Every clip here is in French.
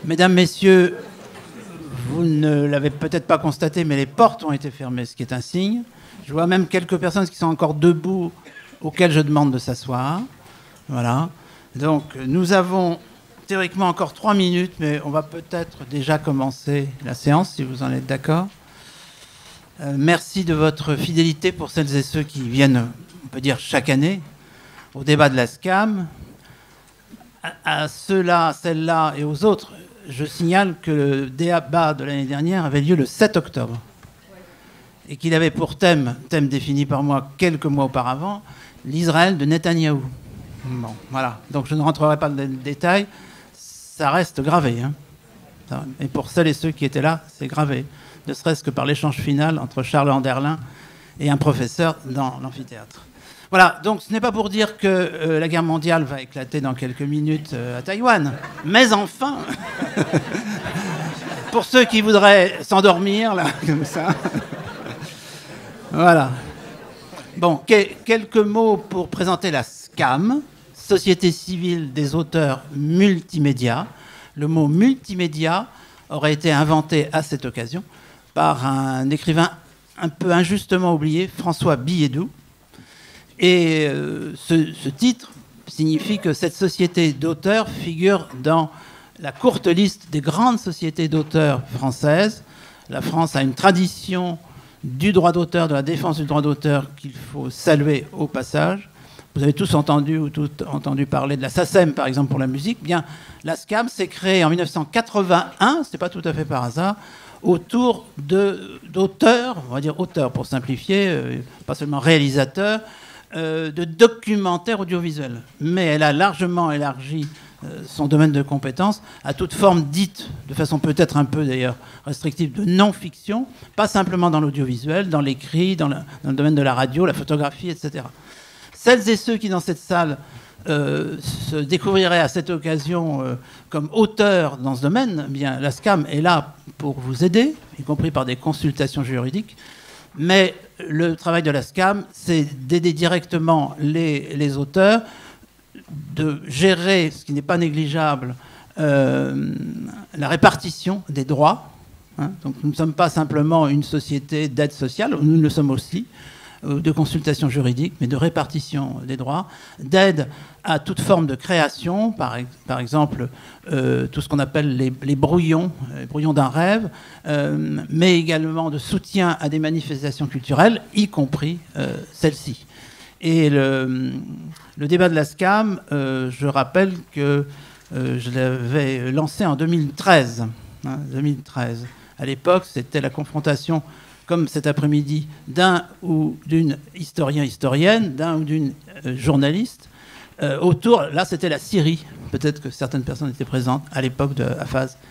Mesdames, Messieurs, vous ne l'avez peut-être pas constaté, mais les portes ont été fermées, ce qui est un signe. Je vois même quelques personnes qui sont encore debout, auxquelles je demande de s'asseoir. Voilà. Donc, nous avons théoriquement encore 3 minutes, mais on va peut-être déjà commencer la séance, si vous en êtes d'accord. Merci de votre fidélité pour celles et ceux qui viennent, on peut dire, chaque année, au débat de la SCAM. À ceux-là, celles-là et aux autres, je signale que le débat de l'année dernière avait lieu le 7 octobre et qu'il avait pour thème défini par moi quelques mois auparavant, l'Israël de Netanyahou. Bon, voilà. Donc je ne rentrerai pas dans les détails. Ça reste gravé. Hein. Et pour celles et ceux qui étaient là, c'est gravé. Ne serait-ce que par l'échange final entre Charles Anderlin et un professeur dans l'amphithéâtre. Voilà, donc ce n'est pas pour dire que la guerre mondiale va éclater dans quelques minutes à Taïwan. Mais enfin, pour ceux qui voudraient s'endormir, là, comme ça. Voilà. Bon, quelques mots pour présenter la SCAM, Société civile des auteurs multimédia. Le mot multimédia aurait été inventé à cette occasion par un écrivain un peu injustement oublié, François Billedou. Et ce titre signifie que cette société d'auteurs figure dans la courte liste des grandes sociétés d'auteurs françaises. La France a une tradition du droit d'auteur, de la défense du droit d'auteur qu'il faut saluer au passage. Vous avez tous entendu ou toutes entendu parler de la SACEM, par exemple, pour la musique. Bien, la SCAM s'est créée en 1981, ce n'est pas tout à fait par hasard, autour d'auteurs, on va dire auteurs pour simplifier, pas seulement réalisateurs, de documentaires audiovisuels. Mais elle a largement élargi son domaine de compétences à toute forme dite, de façon peut-être un peu d'ailleurs restrictive, de non-fiction, pas simplement dans l'audiovisuel, dans l'écrit, dans le domaine de la radio, la photographie, etc. Celles et ceux qui, dans cette salle, se découvriraient à cette occasion comme auteurs dans ce domaine, eh bien, la SCAM est là pour vous aider, y compris par des consultations juridiques. Mais le travail de la SCAM, c'est d'aider directement les auteurs, de gérer, ce qui n'est pas négligeable, la répartition des droits. Hein. Donc nous ne sommes pas simplement une société d'aide sociale, nous le sommes aussi, de consultation juridique, mais de répartition des droits, d'aide à toute forme de création, par exemple tout ce qu'on appelle les brouillons d'un rêve, mais également de soutien à des manifestations culturelles, y compris celles-ci. Et le débat de la SCAM, je rappelle que je l'avais lancé en 2013. 2013. À l'époque, c'était la confrontation, comme cet après-midi, d'un ou d'une historienne, d'un ou d'une journaliste, autour, là c'était la Syrie, peut-être que certaines personnes étaient présentes à l'époque de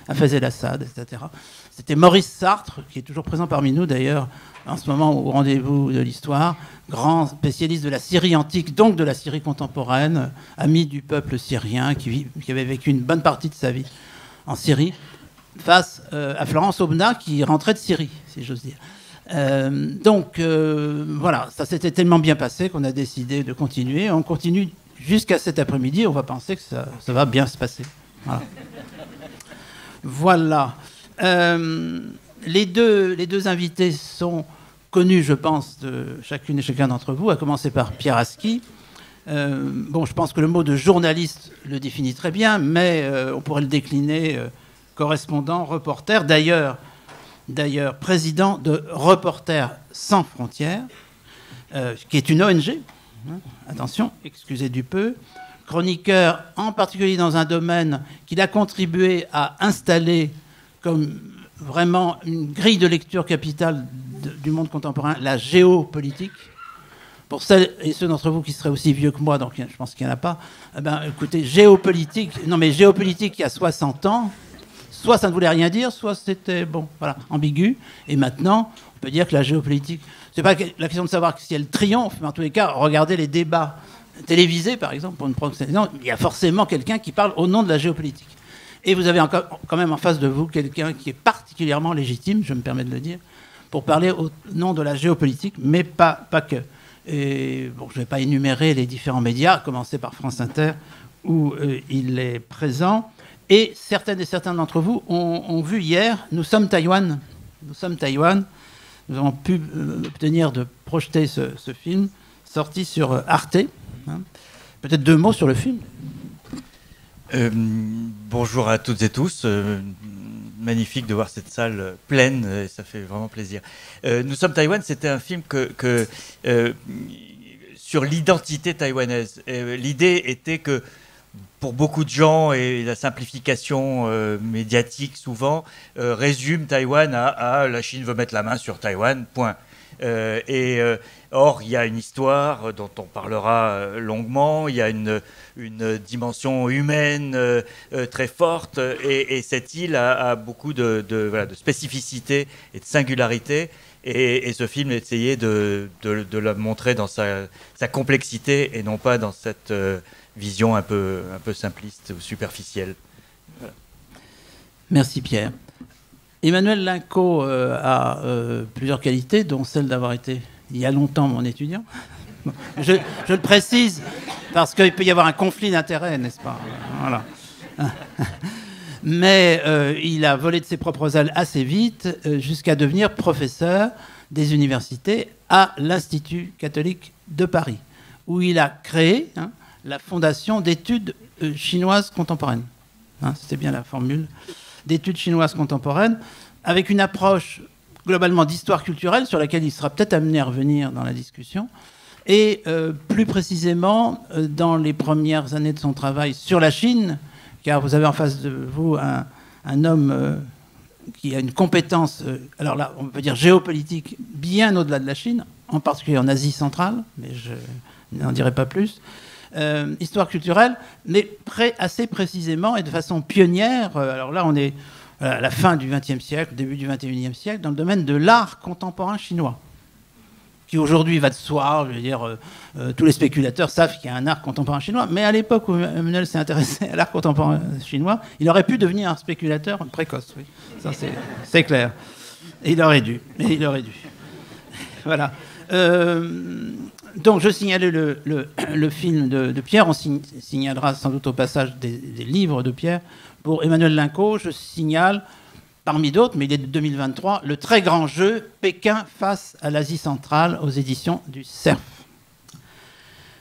Hafez el-Assad, etc. C'était Maurice Sartre, qui est toujours présent parmi nous d'ailleurs, en ce moment au rendez-vous de l'histoire, grand spécialiste de la Syrie antique, donc de la Syrie contemporaine, ami du peuple syrien, qui avait vécu une bonne partie de sa vie en Syrie, face à Florence Aubenas, qui rentrait de Syrie, si j'ose dire. Voilà, ça s'était tellement bien passé qu'on a décidé de continuer. On continue jusqu'à cet après-midi. On va penser que ça va bien se passer. Voilà. Les deux invités sont connus, je pense, de chacune et chacun d'entre vous, à commencer par Pierre Aski. Je pense que le mot de journaliste le définit très bien, mais on pourrait le décliner correspondant, reporter. D'ailleurs, président de Reporters sans frontières, qui est une ONG, attention, excusez du peu, chroniqueur en particulier dans un domaine qu'il a contribué à installer comme vraiment une grille de lecture capitale du monde contemporain, la géopolitique. Pour celles et ceux d'entre vous qui seraient aussi vieux que moi, donc je pense qu'il n'y en a pas, écoutez, géopolitique il y a 60 ans, soit ça ne voulait rien dire, soit c'était, ambigu. Et maintenant, on peut dire que la géopolitique, c'est pas la question de savoir si elle triomphe, mais en tous les cas, regardez les débats télévisés, par exemple, pour une proxénétion, il y a forcément quelqu'un qui parle au nom de la géopolitique. Et vous avez encore, quand même en face de vous quelqu'un qui est particulièrement légitime, je me permets de le dire, pour parler au nom de la géopolitique, mais pas que. Et je ne vais pas énumérer les différents médias, à commencer par France Inter, où il est présent. Et certaines et certains d'entre vous ont vu hier Nous sommes Taïwan. Nous sommes Taïwan. Nous avons pu obtenir de projeter ce film, sorti sur Arte. Hein. Peut-être 2 mots sur le film. Bonjour à toutes et tous. Magnifique de voir cette salle pleine, et ça fait vraiment plaisir. Nous sommes Taïwan, c'était un film sur l'identité taïwanaise. L'idée était que pour beaucoup de gens, et la simplification médiatique souvent, résume Taïwan à la Chine veut mettre la main sur Taïwan, point. Or, il y a une histoire dont on parlera longuement, il y a une dimension humaine très forte, et cette île a beaucoup de spécificité et de singularité, et ce film essayait de la montrer dans sa complexité, et non pas dans cette vision un peu simpliste ou superficielle. Voilà. Merci Pierre. Emmanuel Linco a plusieurs qualités, dont celle d'avoir été il y a longtemps mon étudiant. Je le précise parce qu'il peut y avoir un conflit d'intérêts, n'est-ce pas? Voilà. Mais il a volé de ses propres ailes assez vite jusqu'à devenir professeur des universités à l'Institut catholique de Paris, où il a créé la Fondation d'études chinoises contemporaines. C'était bien la formule, d'études chinoises contemporaines, avec une approche globalement d'histoire culturelle, sur laquelle il sera peut-être amené à revenir dans la discussion, et plus précisément dans les premières années de son travail sur la Chine, car vous avez en face de vous un homme qui a une compétence, alors là, on peut dire géopolitique, bien au-delà de la Chine, en particulier en Asie centrale, mais je n'en dirai pas plus. Histoire culturelle, mais assez précisément et de façon pionnière. Alors là, on est à la fin du XXe siècle, début du XXIe siècle, dans le domaine de l'art contemporain chinois, qui aujourd'hui va de soi. Je veux dire, tous les spéculateurs savent qu'il y a un art contemporain chinois, mais à l'époque où Emmanuel s'est intéressé à l'art contemporain chinois, il aurait pu devenir un spéculateur précoce. Oui. Ça, c'est clair. Et il aurait dû. Voilà. Donc, je signalais le film de Pierre. On signalera sans doute au passage des livres de Pierre. Pour Emmanuel Linco, je signale, parmi d'autres, mais il est de 2023, le très grand jeu Pékin face à l'Asie centrale aux éditions du Cerf.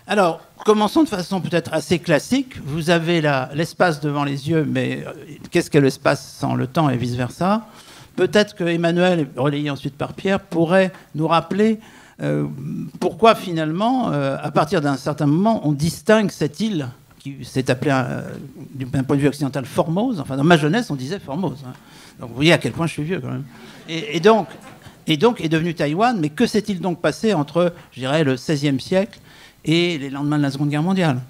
Alors, commençons de façon peut-être assez classique. Vous avez l'espace devant les yeux, mais qu'est-ce qu'est l'espace sans le temps et vice-versa? Peut-être que Emmanuel, relayé ensuite par Pierre, pourrait nous rappeler pourquoi finalement, à partir d'un certain moment, on distingue cette île qui s'est appelée, d'un point de vue occidental, Formose. Enfin, dans ma jeunesse, on disait Formose. Donc vous voyez à quel point je suis vieux quand même. Et donc est devenue Taïwan. Mais que s'est-il donc passé entre, je dirais, le XVIe siècle et les lendemains de la Seconde Guerre mondiale?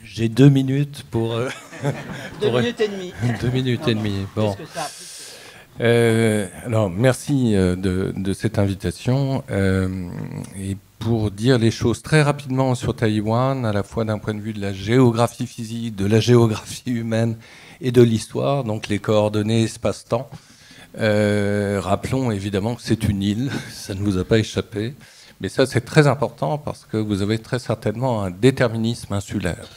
J'ai 2 minutes pour... 2 minutes et demie. 2 minutes et demie. Bon. Alors, merci de cette invitation. Et pour dire les choses très rapidement sur Taïwan, à la fois d'un point de vue de la géographie physique, de la géographie humaine et de l'histoire, donc les coordonnées espace-temps. Rappelons évidemment que c'est une île, ça ne vous a pas échappé. Mais ça, c'est très important parce que vous avez très certainement un déterminisme insulaire.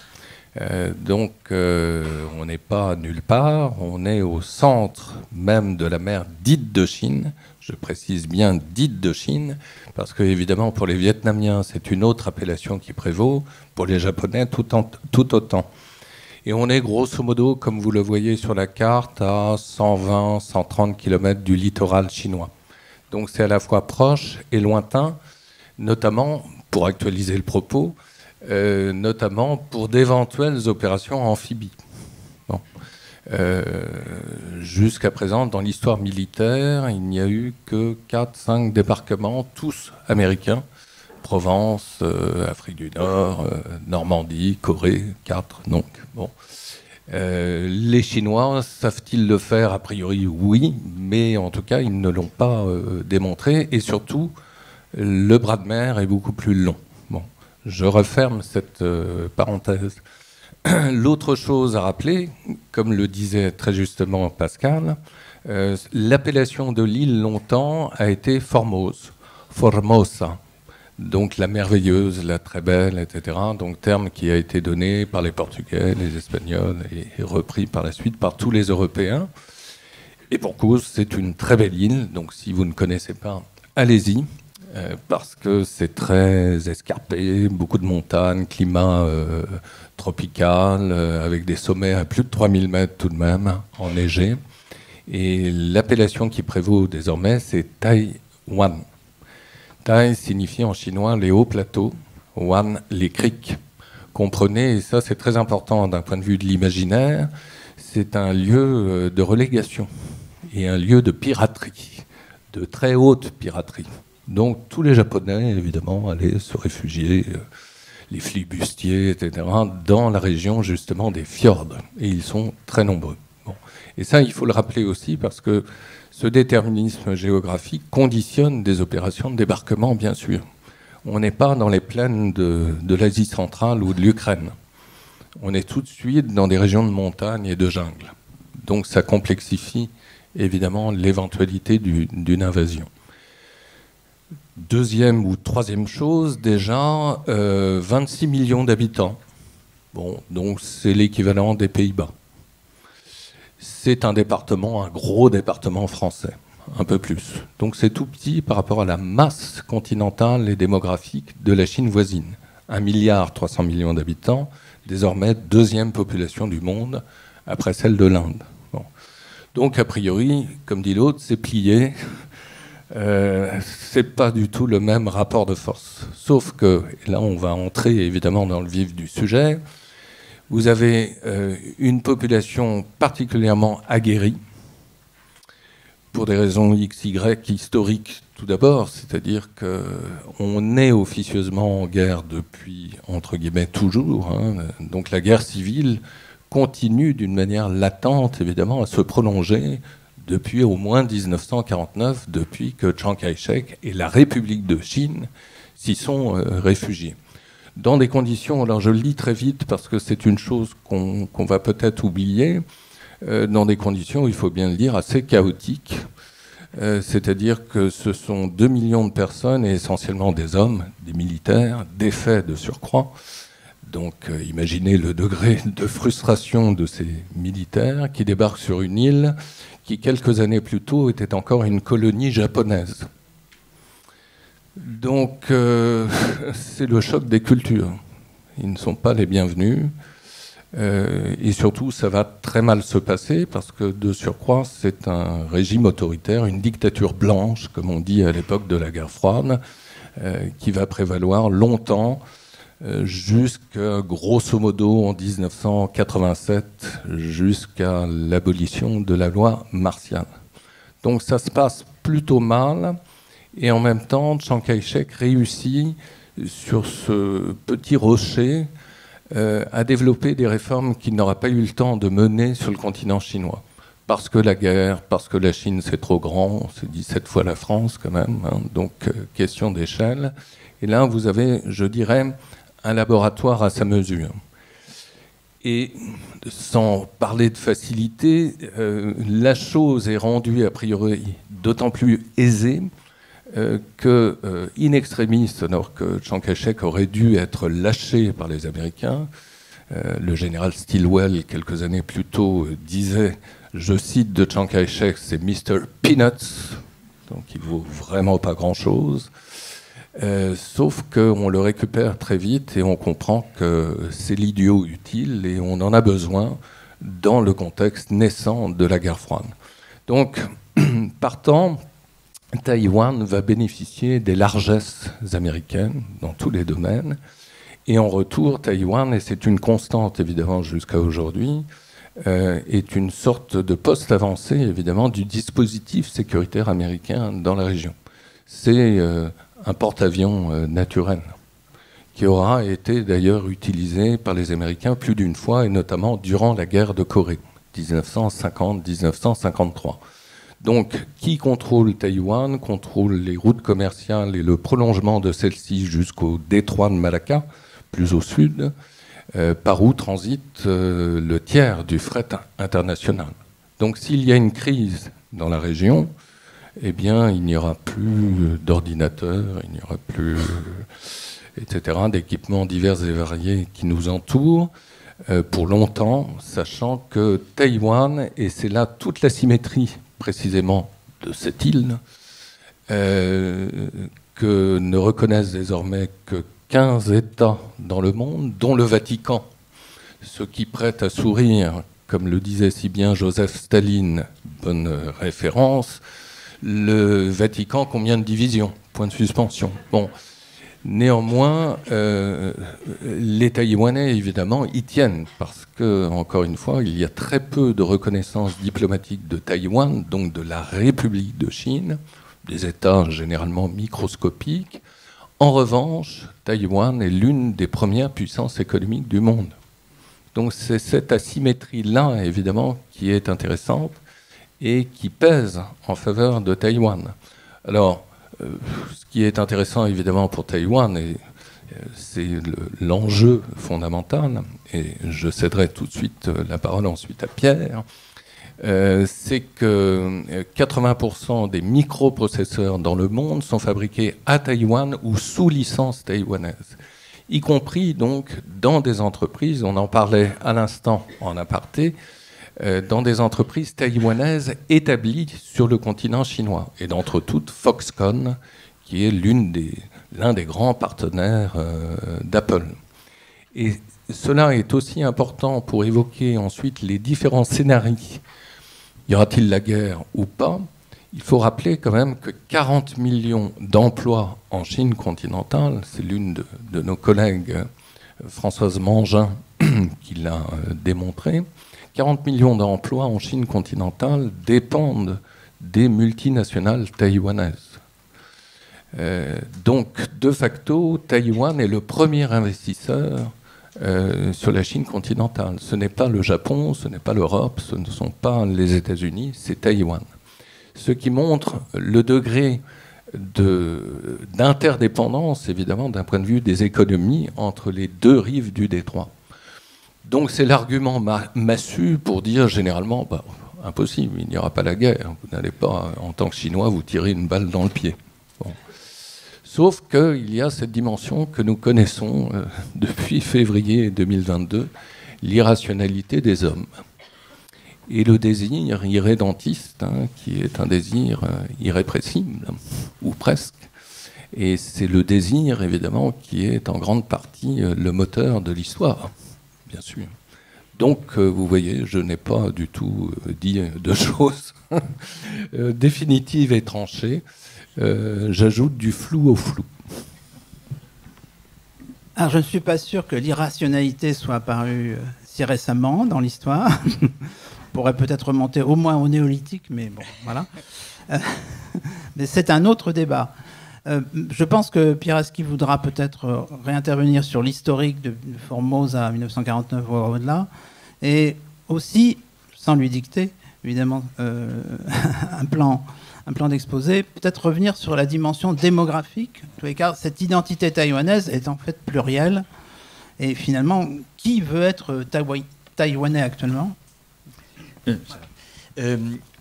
Donc, on n'est pas nulle part, on est au centre même de la mer dite de Chine. Je précise bien dite de Chine, parce que évidemment pour les Vietnamiens, c'est une autre appellation qui prévaut, pour les Japonais tout autant. Et on est grosso modo, comme vous le voyez sur la carte, à 120-130 km du littoral chinois. Donc c'est à la fois proche et lointain, notamment, pour actualiser le propos, notamment pour d'éventuelles opérations amphibies. Bon. Jusqu'à présent, dans l'histoire militaire, il n'y a eu que 4-5 débarquements, tous américains. Provence, Afrique du Nord, Normandie, Corée, 4, donc. Bon. Les Chinois, savent-ils le faire? A priori, oui, mais en tout cas, ils ne l'ont pas démontré. Et surtout, le bras de mer est beaucoup plus long. Bon. Je referme cette parenthèse. L'autre chose à rappeler, comme le disait très justement Pascal, l'appellation de l'île longtemps a été Formosa. Donc la merveilleuse, la très belle, etc. Donc terme qui a été donné par les Portugais, les Espagnols et repris par la suite par tous les Européens. Et pour cause, c'est une très belle île. Donc si vous ne connaissez pas, allez-y, parce que c'est très escarpé, beaucoup de montagnes, climat tropical, avec des sommets à plus de 3000 mètres tout de même, enneigés. Et l'appellation qui prévaut désormais, c'est Taïwan. Tai signifie en chinois les hauts plateaux, Wan les criques. Comprenez, et ça c'est très important d'un point de vue de l'imaginaire, c'est un lieu de relégation et un lieu de piraterie, de très haute piraterie. Donc tous les Japonais, évidemment, allaient se réfugier, les flibustiers, etc., dans la région justement des fjords. Et ils sont très nombreux. Bon. Et ça, il faut le rappeler aussi parce que ce déterminisme géographique conditionne des opérations de débarquement, bien sûr. On n'est pas dans les plaines de l'Asie centrale ou de l'Ukraine. On est tout de suite dans des régions de montagne et de jungle. Donc ça complexifie évidemment l'éventualité d'une invasion. Deuxième ou troisième chose, déjà, 26 millions d'habitants. Bon, donc c'est l'équivalent des Pays-Bas. C'est un département, un gros département français, un peu plus. Donc c'est tout petit par rapport à la masse continentale et démographique de la Chine voisine. 1,3 milliard d'habitants, désormais deuxième population du monde, après celle de l'Inde. Bon. Donc a priori, comme dit l'autre, c'est plié. C'est pas du tout le même rapport de force. Sauf que, et là on va entrer évidemment dans le vif du sujet, vous avez une population particulièrement aguerrie, pour des raisons XY historiques tout d'abord, c'est-à-dire qu'on est officieusement en guerre depuis, entre guillemets, toujours. Hein, donc la guerre civile continue d'une manière latente, évidemment, à se prolonger depuis au moins 1949, depuis que Chiang Kai-shek et la République de Chine s'y sont réfugiés. Dans des conditions, alors je le lis très vite parce que c'est une chose qu'on va peut-être oublier, dans des conditions, il faut bien le dire, assez chaotiques. C'est-à-dire que ce sont 2 millions de personnes, et essentiellement des hommes, des militaires, défaits de surcroît. Donc imaginez le degré de frustration de ces militaires qui débarquent sur une île qui, quelques années plus tôt, était encore une colonie japonaise. Donc, c'est le choc des cultures. Ils ne sont pas les bienvenus. Et surtout, ça va très mal se passer parce que, de surcroît, c'est un régime autoritaire, une dictature blanche, comme on dit à l'époque de la guerre froide, qui va prévaloir longtemps, jusqu'à, grosso modo, en 1987, jusqu'à l'abolition de la loi martiale. Donc, ça se passe plutôt mal. Et en même temps, Chiang Kai-shek réussit, sur ce petit rocher, à développer des réformes qu'il n'aura pas eu le temps de mener sur le continent chinois. Parce que la guerre, parce que la Chine c'est trop grand, c'est 17 fois la France quand même, hein, donc question d'échelle. Et là, vous avez, je dirais, un laboratoire à sa mesure. Et sans parler de facilité, la chose est rendue a priori d'autant plus aisée que, in extremis, alors que Chiang Kai-shek aurait dû être lâché par les Américains, le général Stilwell, quelques années plus tôt, disait, je cite de Chiang Kai-shek, c'est Mr. Peanuts, donc il vaut vraiment pas grand-chose, sauf qu'on le récupère très vite et on comprend que c'est l'idiot utile et on en a besoin dans le contexte naissant de la guerre froide. Donc, partant, Taïwan va bénéficier des largesses américaines dans tous les domaines. Et en retour, Taïwan, et c'est une constante évidemment jusqu'à aujourd'hui, est une sorte de poste avancé évidemment du dispositif sécuritaire américain dans la région. C'est un porte-avions naturel qui aura été d'ailleurs utilisé par les Américains plus d'une fois, et notamment durant la guerre de Corée, 1950-1953. Donc, qui contrôle Taïwan, contrôle les routes commerciales et le prolongement de celles-ci jusqu'au détroit de Malacca, plus au sud, par où transite le tiers du fret international. Donc, s'il y a une crise dans la région, eh bien, il n'y aura plus d'ordinateurs, il n'y aura plus, etc., d'équipements divers et variés qui nous entourent pour longtemps, sachant que Taïwan, et c'est là toute la symétrie précisément de cette île, que ne reconnaissent désormais que 15 États dans le monde, dont le Vatican, ce qui prête à sourire, comme le disait si bien Joseph Staline, bonne référence. Le Vatican, combien de divisions? Point de suspension. Bon. Néanmoins, les Taïwanais, évidemment, y tiennent, parce que, encore une fois, il y a très peu de reconnaissance diplomatique de Taïwan, donc de la République de Chine, des États généralement microscopiques. En revanche, Taïwan est l'une des premières puissances économiques du monde. Donc c'est cette asymétrie-là, évidemment, qui est intéressante et qui pèse en faveur de Taïwan. Alors, ce qui est intéressant, évidemment, pour Taïwan, et c'est l'enjeu fondamental, et je céderai tout de suite la parole ensuite à Pierre, c'est que 80% des microprocesseurs dans le monde sont fabriqués à Taïwan ou sous licence taïwanaise, y compris donc dans des entreprises, on en parlait à l'instant en aparté, dans des entreprises taïwanaises établies sur le continent chinois, et d'entre toutes Foxconn, qui est l'un des grands partenaires d'Apple. Et cela est aussi important pour évoquer ensuite les différents scénarios. Y aura-t-il la guerre ou pas? Il faut rappeler quand même que 40 millions d'emplois en Chine continentale, c'est l'une de nos collègues, Françoise Mangin, qui l'a démontré, 40 millions d'emplois en Chine continentale dépendent des multinationales taïwanaises. Donc, de facto, Taïwan est le premier investisseur sur la Chine continentale. Ce n'est pas le Japon, ce n'est pas l'Europe, ce ne sont pas les États-Unis, c'est Taïwan. Ce qui montre le degré d'interdépendance, évidemment, d'un point de vue des économies entre les deux rives du détroit. Donc c'est l'argument massu pour dire généralement, impossible, il n'y aura pas la guerre. Vous n'allez pas, en tant que Chinois, vous tirer une balle dans le pied. Bon. Sauf qu'il y a cette dimension que nous connaissons depuis février 2022, l'irrationalité des hommes. Et le désir irrédentiste, qui est un désir irrépressible, ou presque. Et c'est le désir, évidemment, qui est en grande partie le moteur de l'histoire, bien sûr. Donc, vous voyez, je n'ai pas du tout dit de choses définitives et tranchées. J'ajoute du flou au flou. Alors, je ne suis pas sûr que l'irrationalité soit apparue si récemment dans l'histoire. On pourrait peut-être remonter au moins au néolithique, mais bon, voilà. Mais c'est un autre débat. Je pense que Pieraski voudra peut-être réintervenir sur l'historique de Formosa 1949 ou au-delà, et aussi, sans lui dicter, évidemment, un plan d'exposé, peut-être revenir sur la dimension démographique. En tous les cas, cette identité taïwanaise est en fait plurielle, et finalement, qui veut être taïwanais actuellement?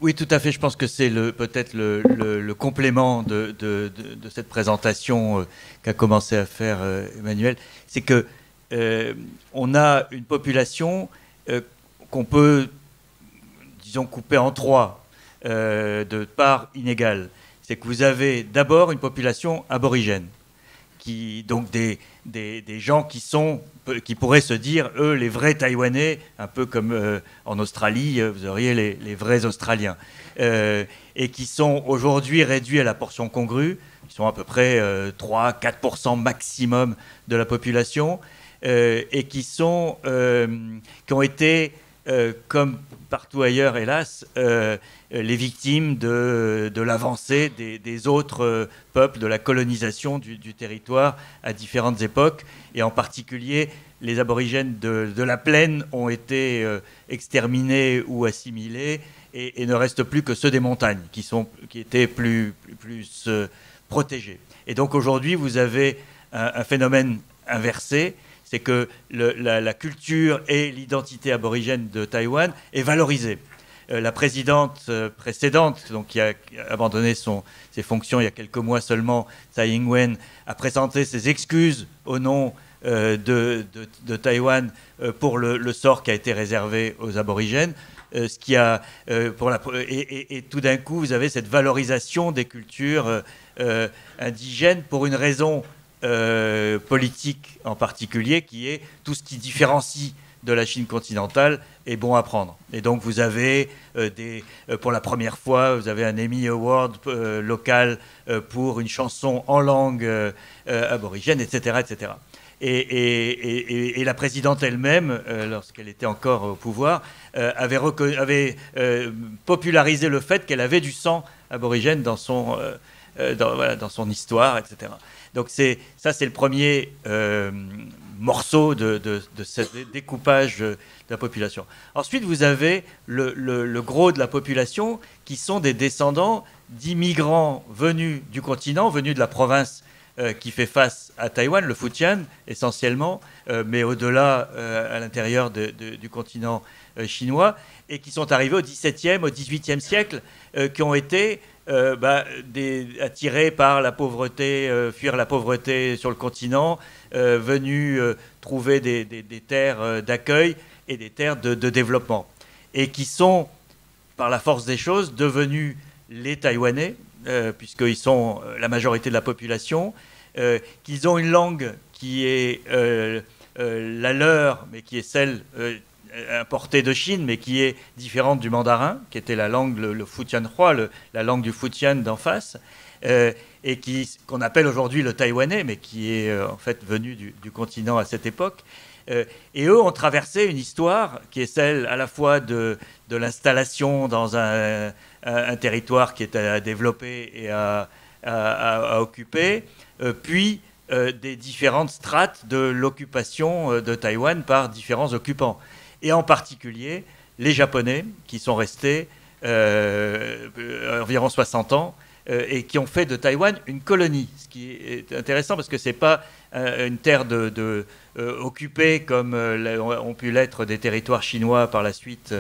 Oui, tout à fait. Je pense que c'est peut-être le complément de cette présentation qu'a commencé à faire Emmanuel. C'est que on a une population qu'on peut, disons, couper en trois de parts inégales. C'est que vous avez d'abord une population aborigène, donc des gens qui pourraient se dire, eux, les vrais Taïwanais, un peu comme en Australie, vous auriez les vrais Australiens, et qui sont aujourd'hui réduits à la portion congrue, qui sont à peu près 3-4% maximum de la population, et qui ont été, comme partout ailleurs, hélas, les victimes de l'avancée des autres peuples, de la colonisation du territoire à différentes époques. Et en particulier, les aborigènes de la plaine ont été exterminés ou assimilés et ne restent plus que ceux des montagnes qui étaient plus protégés. Et donc aujourd'hui, vous avez un phénomène inversé, c'est que la culture et l'identité aborigène de Taïwan est valorisée. la présidente précédente, donc qui a abandonné ses fonctions il y a quelques mois seulement, Tsai Ing-wen, a présenté ses excuses au nom de Taïwan pour le sort qui a été réservé aux aborigènes. Ce qui a, et tout d'un coup, vous avez cette valorisation des cultures indigènes pour une raison politique en particulier, qui est tout ce qui différencie de la Chine continentale est bon à prendre. Et donc vous avez pour la première fois, vous avez un Emmy Award local pour une chanson en langue aborigène, etc., etc. Et la présidente elle-même, lorsqu'elle était encore au pouvoir, avait popularisé le fait qu'elle avait du sang aborigène dans son histoire, etc. Donc ça, c'est le premier morceau de ce découpage de la population. Ensuite, vous avez le gros de la population qui sont des descendants d'immigrants venus du continent, venus de la province qui fait face à Taïwan, le Fujian essentiellement, mais au-delà, à l'intérieur du continent chinois, et qui sont arrivés au XVIIe, au XVIIIe siècle, qui ont été attirés par la pauvreté, fuir la pauvreté sur le continent, venus trouver des terres d'accueil et des terres de développement, et qui sont, par la force des choses, devenus les Taïwanais, puisqu'ils sont la majorité de la population, qu'ils ont une langue qui est la leur, mais qui est celle importée de Chine, mais qui est différente du mandarin, qui était la langue, le Futianhua, la langue du Fujian d'en face, et qu'on appelle aujourd'hui le taïwanais, mais qui est en fait venu du continent à cette époque. Et eux ont traversé une histoire qui est celle à la fois de l'installation dans un territoire qui est à développer et à occuper, puis des différentes strates de l'occupation de Taïwan par différents occupants. Et en particulier les Japonais, qui sont restés environ 60 ans, et qui ont fait de Taïwan une colonie. Ce qui est intéressant parce que ce n'est pas une terre occupée comme ont pu l'être des territoires chinois par la suite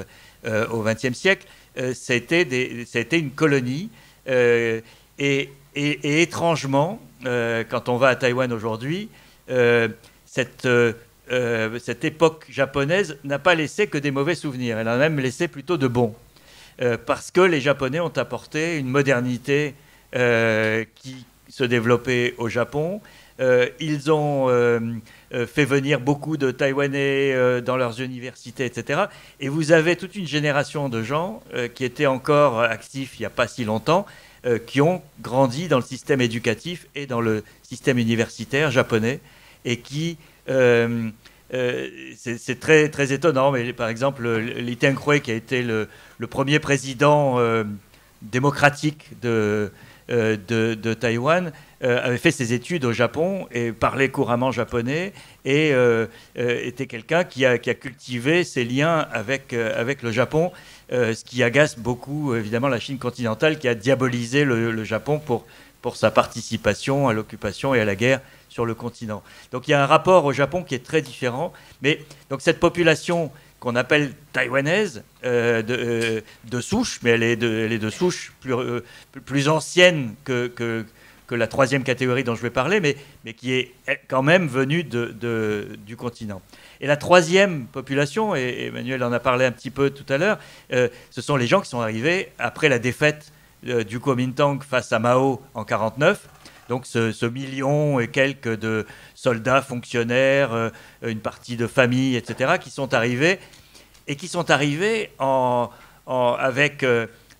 au XXe siècle. Ça a été une colonie. Et étrangement, quand on va à Taïwan aujourd'hui, cette époque japonaise n'a pas laissé que des mauvais souvenirs. Elle a même laissé plutôt de bons. Parce que les Japonais ont apporté une modernité qui se développait au Japon. Ils ont fait venir beaucoup de Taïwanais dans leurs universités, etc. Et vous avez toute une génération de gens qui étaient encore actifs il n'y a pas si longtemps, qui ont grandi dans le système éducatif et dans le système universitaire japonais, et qui... c'est très, très étonnant, mais par exemple, Lee Teng-hui, qui a été le premier président démocratique de Taïwan, avait fait ses études au Japon et parlait couramment japonais, et était quelqu'un qui a cultivé ses liens avec le Japon, ce qui agace beaucoup, évidemment, la Chine continentale, qui a diabolisé le Japon pour sa participation à l'occupation et à la guerre sur le continent. Donc il y a un rapport au Japon qui est très différent. Mais donc cette population qu'on appelle taïwanaise de souche, mais elle est de souche plus ancienne que la troisième catégorie dont je vais parler, mais qui est quand même venue du continent. Et la troisième population, et Emmanuel en a parlé un petit peu tout à l'heure, ce sont les gens qui sont arrivés après la défaite du Kuomintang face à Mao en 1949. Donc ce million et quelques de soldats, fonctionnaires, une partie de familles, etc., qui sont arrivés, et qui sont arrivés avec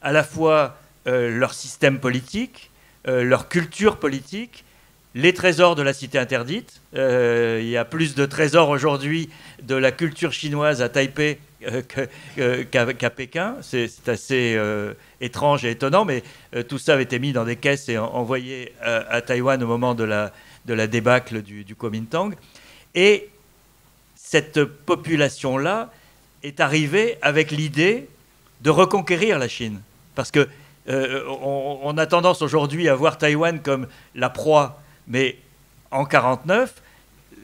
à la fois leur système politique, leur culture politique, les trésors de la cité interdite. Il y a plus de trésors aujourd'hui de la culture chinoise à Taipei qu'à Pékin. C'est assez étrange et étonnant, mais tout ça avait été mis dans des caisses et envoyé à Taïwan au moment de la débâcle du Kuomintang. Et cette population-là est arrivée avec l'idée de reconquérir la Chine. Parce que on a tendance aujourd'hui à voir Taïwan comme la proie, mais en 1949,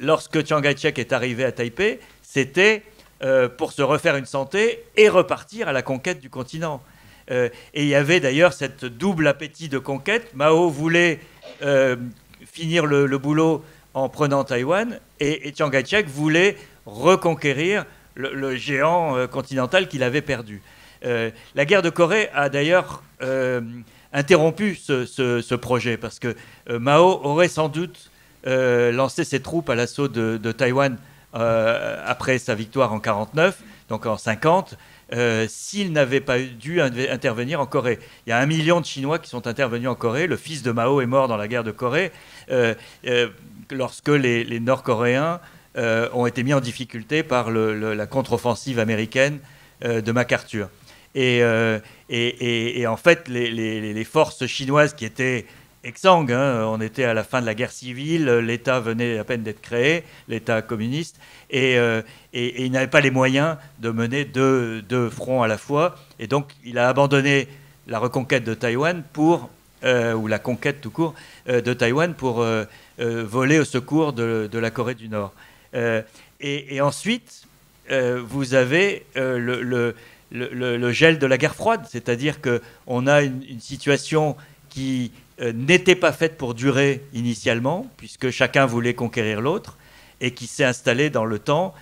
lorsque Chiang Kai-shek est arrivé à Taipei, c'était pour se refaire une santé et repartir à la conquête du continent. Et il y avait d'ailleurs cette double appétit de conquête. Mao voulait finir le boulot en prenant Taïwan, et Chiang Kai-shek voulait reconquérir le géant continental qu'il avait perdu. La guerre de Corée a d'ailleurs interrompu ce projet, parce que Mao aurait sans doute lancé ses troupes à l'assaut de Taïwan après sa victoire en 49, donc en 50, s'il n'avait pas dû intervenir en Corée. Il y a 1 million de Chinois qui sont intervenus en Corée. Le fils de Mao est mort dans la guerre de Corée lorsque les Nord-Coréens ont été mis en difficulté par la contre-offensive américaine de MacArthur. Et en fait, les forces chinoises qui étaient exsangues, hein, on était à la fin de la guerre civile, l'État venait à peine d'être créé, l'État communiste, et il n'avait pas les moyens de mener deux fronts à la fois. Et donc, il a abandonné la reconquête de Taïwan ou la conquête tout court de Taïwan pour voler au secours de la Corée du Nord. Et ensuite, vous avez le gel de la guerre froide, c'est-à-dire qu'on a une situation qui n'était pas faite pour durer initialement, puisque chacun voulait conquérir l'autre, et qui s'est installée dans le temps,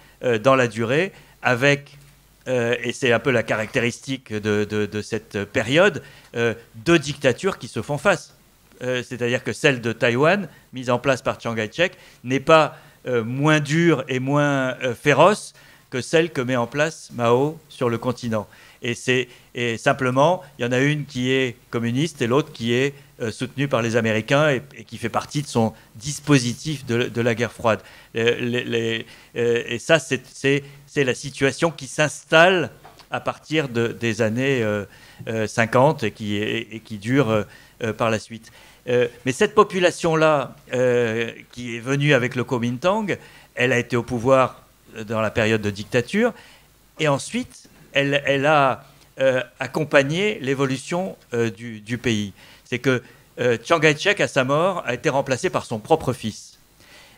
dans la durée, avec, et c'est un peu la caractéristique de cette période, deux dictatures qui se font face. C'est-à-dire que celle de Taïwan, mise en place par Chiang Kai-shek, n'est pas moins dure et moins féroce que celle que met en place Mao sur le continent. Et simplement, il y en a une qui est communiste et l'autre qui est soutenue par les Américains et qui fait partie de son dispositif de la guerre froide. Et ça, c'est la situation qui s'installe à partir des années 50 et qui dure par la suite. Mais cette population-là, qui est venue avec le Kuomintang, elle a été au pouvoir dans la période de dictature, et ensuite, elle a accompagné l'évolution du pays. C'est que Chiang Kai-shek, à sa mort, a été remplacé par son propre fils.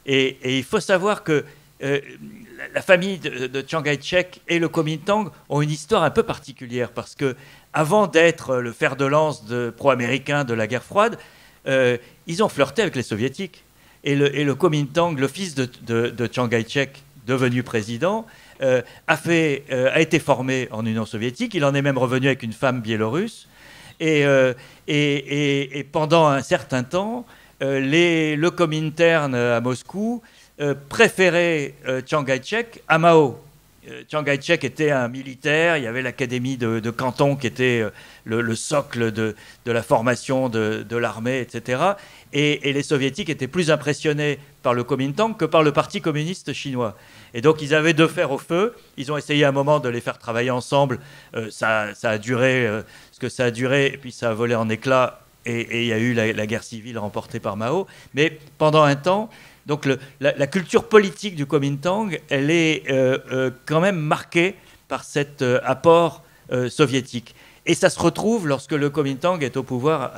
Et il faut savoir que la famille de Chiang Kai-shek et le Kuomintang ont une histoire un peu particulière, parce que avant d'être le fer de lance pro-américain de la guerre froide, ils ont flirté avec les soviétiques. Et le Kuomintang, le fils de Chiang Kai-shek, devenu président, a été formé en Union soviétique. Il en est même revenu avec une femme biélorusse. Et pendant un certain temps, le Comintern à Moscou préférait Chiang Kai-shek à Mao. Chiang Kai-shek était un militaire, il y avait l'académie de Canton qui était le socle de la formation de l'armée, etc. Et les soviétiques étaient plus impressionnés par le Kuomintang que par le Parti communiste chinois. Et donc ils avaient deux fers au feu, ils ont essayé à un moment de les faire travailler ensemble, ça a duré ce que ça a duré, et puis ça a volé en éclats, et il y a eu la guerre civile remportée par Mao. Mais pendant un temps, donc la culture politique du Kuomintang, elle est quand même marquée par cet apport soviétique. Et ça se retrouve lorsque le Kuomintang est au pouvoir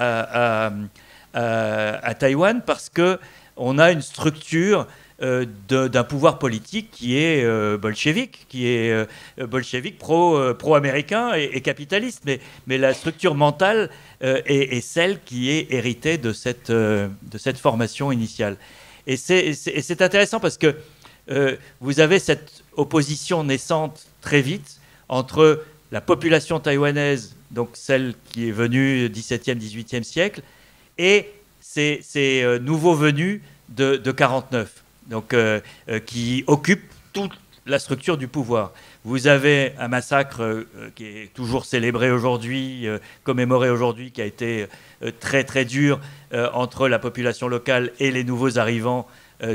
à Taïwan, parce qu'on a une structure d'un pouvoir politique qui est bolchevique, pro-américain et capitaliste. Mais la structure mentale est celle qui est héritée de cette formation initiale. Et c'est intéressant parce que vous avez cette opposition naissante très vite entre la population taïwanaise, donc celle qui est venue du XVIIe, XVIIIe siècle, et ces nouveaux venus de 49, donc, qui occupent toute la structure du pouvoir. Vous avez un massacre qui est toujours célébré aujourd'hui, commémoré aujourd'hui, qui a été très très dur entre la population locale et les nouveaux arrivants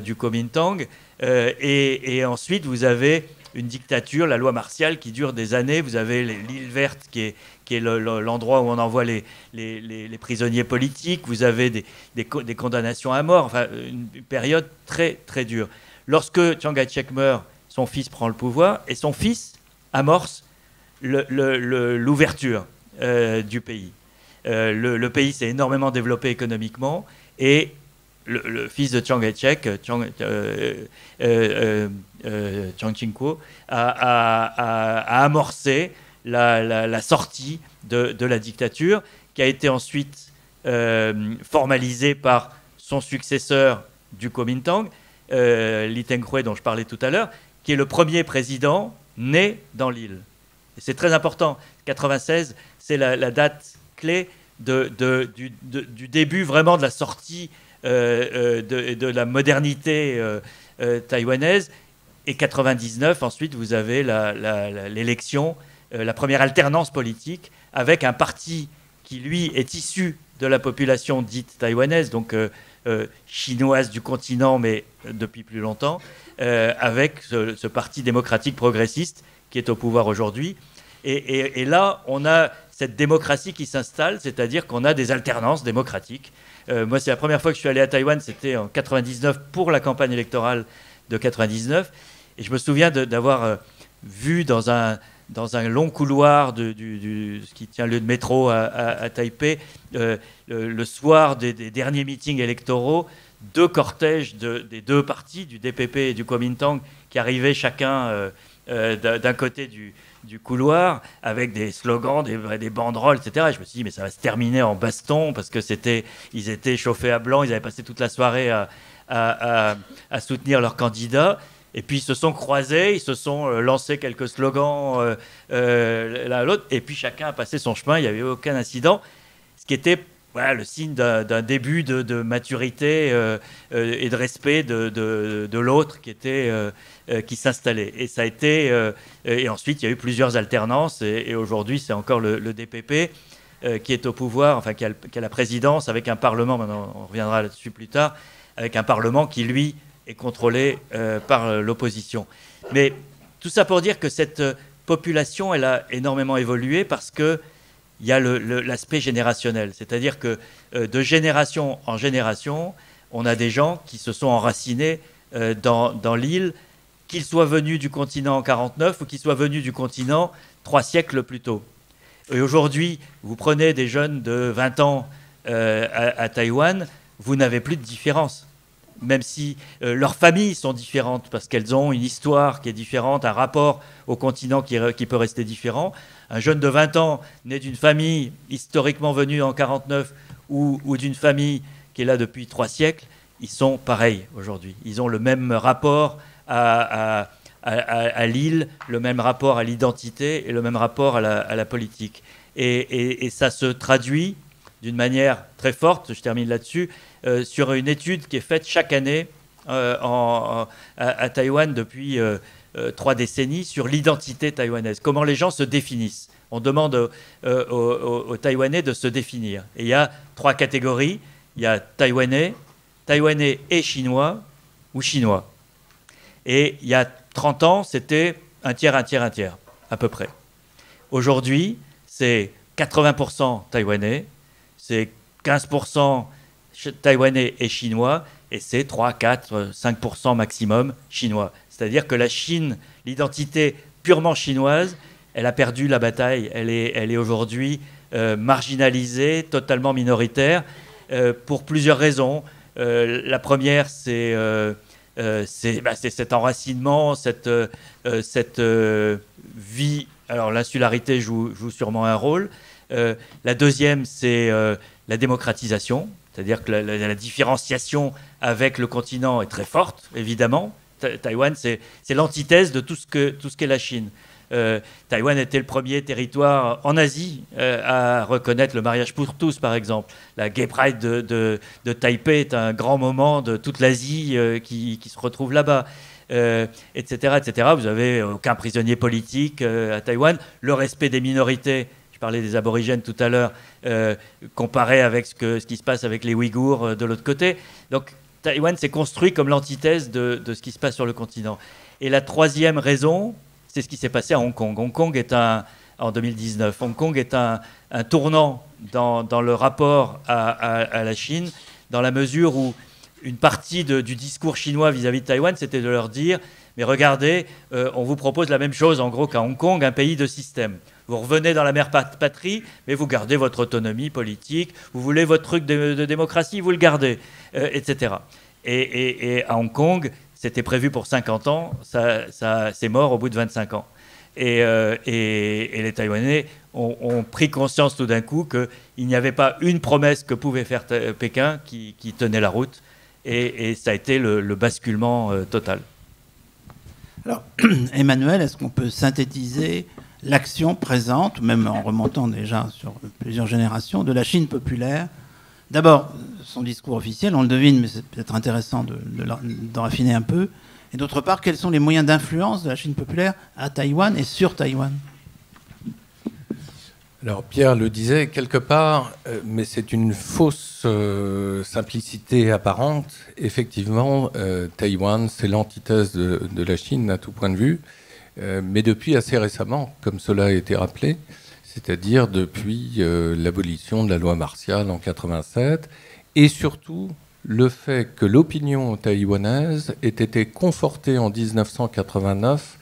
du Kuomintang. Et ensuite, vous avez une dictature, la loi martiale, qui dure des années. Vous avez l'île verte, qui est l'endroit où on envoie les prisonniers politiques. Vous avez des condamnations à mort. Enfin, une période très très dure. Lorsque Chiang Kai-shek meurt, son fils prend le pouvoir, et son fils amorce l'ouverture du pays. Le pays s'est énormément développé économiquement, et le fils de Chiang Kai-shek, Chiang Ching-kuo, a amorcé la sortie de la dictature, qui a été ensuite formalisée par son successeur du Kuomintang, Lee Teng-hui, dont je parlais tout à l'heure, qui est le premier président né dans l'île. Et c'est très important. 96, c'est la date clé du début vraiment de la sortie de la modernité taïwanaise. Et 99, ensuite, vous avez l'élection, la première alternance politique avec un parti qui, lui, est issu de la population dite taïwanaise, donc chinoise du continent, mais depuis plus longtemps, avec ce parti démocratique progressiste qui est au pouvoir aujourd'hui. Et là, on a cette démocratie qui s'installe, c'est-à-dire qu'on a des alternances démocratiques. Moi, c'est la première fois que je suis allé à Taïwan, c'était en 99 pour la campagne électorale de 99. Et je me souviens d'avoir vu dans un long couloir ce qui tient lieu de métro à Taipei, le soir des derniers meetings électoraux, deux cortèges des deux partis, du DPP et du Kuomintang, qui arrivaient chacun d'un côté du couloir, avec des slogans, des banderoles, etc. Et je me suis dit, mais ça va se terminer en baston, parce que ils étaient chauffés à blanc, ils avaient passé toute la soirée à soutenir leur candidat. Et puis ils se sont croisés, ils se sont lancés quelques slogans l'un à l'autre, et puis chacun a passé son chemin, il n'y avait aucun incident, ce qui était le signe d'un début de maturité et de respect de l'autre qui s'installait. Et ça a été, et ensuite il y a eu plusieurs alternances, et aujourd'hui c'est encore le DPP qui est au pouvoir, enfin qui a la présidence, avec un parlement, maintenant on reviendra là-dessus plus tard, avec un parlement qui lui est contrôlé par l'opposition. Mais tout ça pour dire que cette population, elle a énormément évolué, parce qu'il y a l'aspect générationnel. C'est-à-dire que de génération en génération, on a des gens qui se sont enracinés dans l'île, qu'ils soient venus du continent en 49 ou qu'ils soient venus du continent 3 siècles plus tôt. Et aujourd'hui, vous prenez des jeunes de 20 ans à Taïwan, vous n'avez plus de différence. Même si leurs familles sont différentes, parce qu'elles ont une histoire qui est différente, un rapport au continent qui peut rester différent. Un jeune de 20 ans, né d'une famille historiquement venue en 49, ou d'une famille qui est là depuis 3 siècles, ils sont pareils aujourd'hui. Ils ont le même rapport à l'île, le même rapport à l'identité et le même rapport à la politique. Et ça se traduit d'une manière très forte, je termine là-dessus, sur une étude qui est faite chaque année à Taïwan depuis 3 décennies sur l'identité taïwanaise, comment les gens se définissent. On demande aux Taïwanais de se définir. Et il y a 3 catégories. Il y a Taïwanais et Chinois, ou Chinois. Et il y a 30 ans, c'était un tiers, à peu près. Aujourd'hui, c'est 80% Taïwanais, c'est 15% Taïwanais et Chinois, et c'est 3, 4, 5% maximum Chinois. C'est-à-dire que la Chine, l'identité purement chinoise, elle a perdu la bataille. Elle est aujourd'hui marginalisée, totalement minoritaire, pour plusieurs raisons. La première, c'est cet enracinement, cette vie. Alors l'insularité joue sûrement un rôle. La deuxième, c'est la démocratisation, c'est-à-dire que la différenciation avec le continent est très forte, évidemment. Taïwan, c'est l'antithèse de tout ce qu'est la Chine. Taïwan était le premier territoire en Asie à reconnaître le mariage pour tous, par exemple. La Gay Pride de Taipei est un grand moment de toute l'Asie qui se retrouve là-bas, etc., etc. Vous n'avez aucun prisonnier politique à Taïwan. Le respect des minorités, je parlais des aborigènes tout à l'heure, comparé avec ce qui se passe avec les Ouïghours de l'autre côté. Donc Taïwan s'est construit comme l'antithèse de ce qui se passe sur le continent. Et la troisième raison, c'est ce qui s'est passé à Hong Kong. Hong Kong est en 2019. Hong Kong est un tournant dans le rapport à la Chine, dans la mesure où une partie du discours chinois vis-à-vis de Taïwan, c'était de leur dire « Mais regardez, on vous propose la même chose en gros qu'à Hong Kong, un pays de système. Vous revenez dans la mère patrie, mais vous gardez votre autonomie politique. Vous voulez votre truc de démocratie, vous le gardez, etc. Et à Hong Kong, c'était prévu pour 50 ans, c'est mort au bout de 25 ans. Et les Taïwanais ont pris conscience tout d'un coup qu'il n'y avait pas une promesse que pouvait faire Pékin qui tenait la route. Et ça a été le basculement total. Alors, Emmanuel, est-ce qu'on peut synthétiser l'action présente, même en remontant déjà sur plusieurs générations, de la Chine populaire? D'abord, son discours officiel, on le devine, mais c'est peut-être intéressant d'en raffiner un peu. Et d'autre part, quels sont les moyens d'influence de la Chine populaire à Taïwan et sur Taïwan? Alors Pierre le disait quelque part, mais c'est une fausse simplicité apparente. Effectivement, Taïwan, c'est l'antithèse de la Chine à tout point de vue, mais depuis assez récemment, comme cela a été rappelé, c'est-à-dire depuis l'abolition de la loi martiale en 87, et surtout le fait que l'opinion taïwanaise ait été confortée en 1989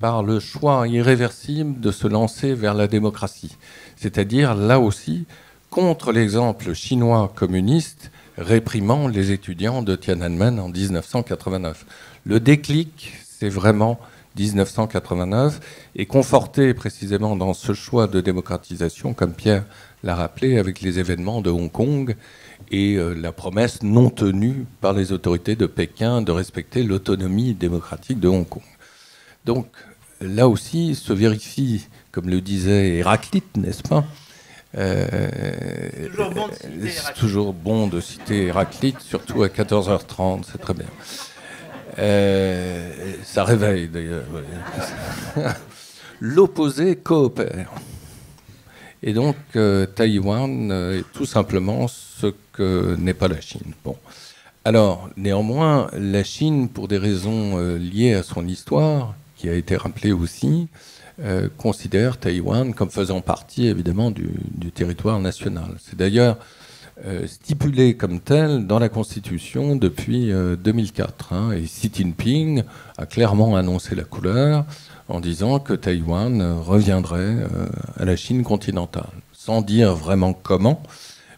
par le choix irréversible de se lancer vers la démocratie. C'est-à-dire, là aussi, contre l'exemple chinois communiste réprimant les étudiants de Tiananmen en 1989. Le déclic, c'est vraiment 1989, et conforté précisément dans ce choix de démocratisation, comme Pierre l'a rappelé, avec les événements de Hong Kong et la promesse non tenue par les autorités de Pékin de respecter l'autonomie démocratique de Hong Kong. Donc, là aussi, se vérifie, comme le disait Héraclite, n'est-ce pas? C'est toujours bon de citer Héraclite, surtout à 14h30, c'est très bien. Ça réveille, d'ailleurs. L'opposé coopère. Et donc, Taïwan est tout simplement ce que n'est pas la Chine. Bon. Alors, néanmoins, la Chine, pour des raisons liées à son histoire, qui a été rappelé aussi, considère Taïwan comme faisant partie, évidemment, du territoire national. C'est d'ailleurs stipulé comme tel dans la Constitution depuis 2004. Hein, et Xi Jinping a clairement annoncé la couleur en disant que Taïwan reviendrait à la Chine continentale, sans dire vraiment comment,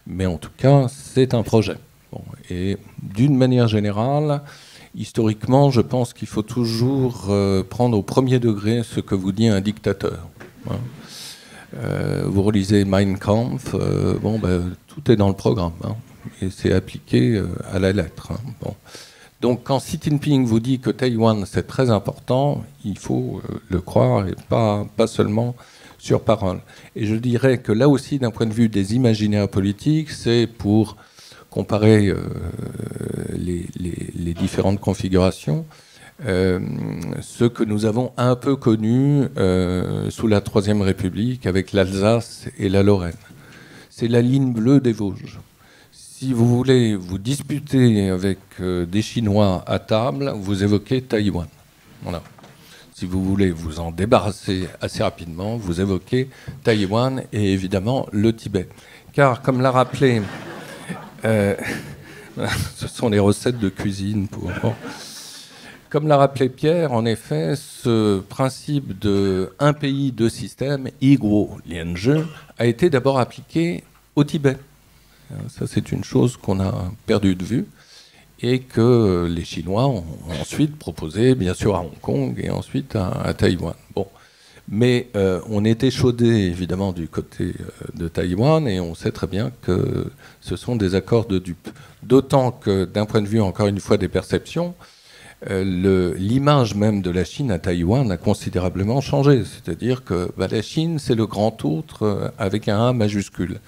mais en tout cas, c'est un projet. Bon, et d'une manière générale, historiquement, je pense qu'il faut toujours prendre au premier degré ce que vous dit un dictateur. Hein. Vous relisez Mein Kampf, tout est dans le programme, hein, et c'est appliqué à la lettre. Hein. Bon. Donc quand Xi Jinping vous dit que Taïwan c'est très important, il faut le croire et pas seulement sur parole. Et je dirais que là aussi, d'un point de vue des imaginaires politiques, c'est pour comparer les différentes configurations, ce que nous avons un peu connu sous la Troisième République avec l'Alsace et la Lorraine. C'est la ligne bleue des Vosges. Si vous voulez vous disputer avec des Chinois à table, vous évoquez Taïwan. Voilà. Si vous voulez vous en débarrasser assez rapidement, vous évoquez Taïwan et évidemment le Tibet. Car, comme l'a rappelé, ce sont les recettes de cuisine pour... Bon. Comme l'a rappelé Pierre, en effet, ce principe de un pays, deux systèmes, Igwo Lianzhe, a été d'abord appliqué au Tibet. Ça, c'est une chose qu'on a perdue de vue et que les Chinois ont ensuite proposé, bien sûr, à Hong Kong et ensuite à Taïwan. Bon. Mais on est échaudé, évidemment, du côté de Taïwan et on sait très bien que ce sont des accords de dupes. D'autant que, d'un point de vue, encore une fois, des perceptions, l'image même de la Chine à Taïwan a considérablement changé. C'est-à-dire que la Chine, c'est le grand autre avec un A majuscule.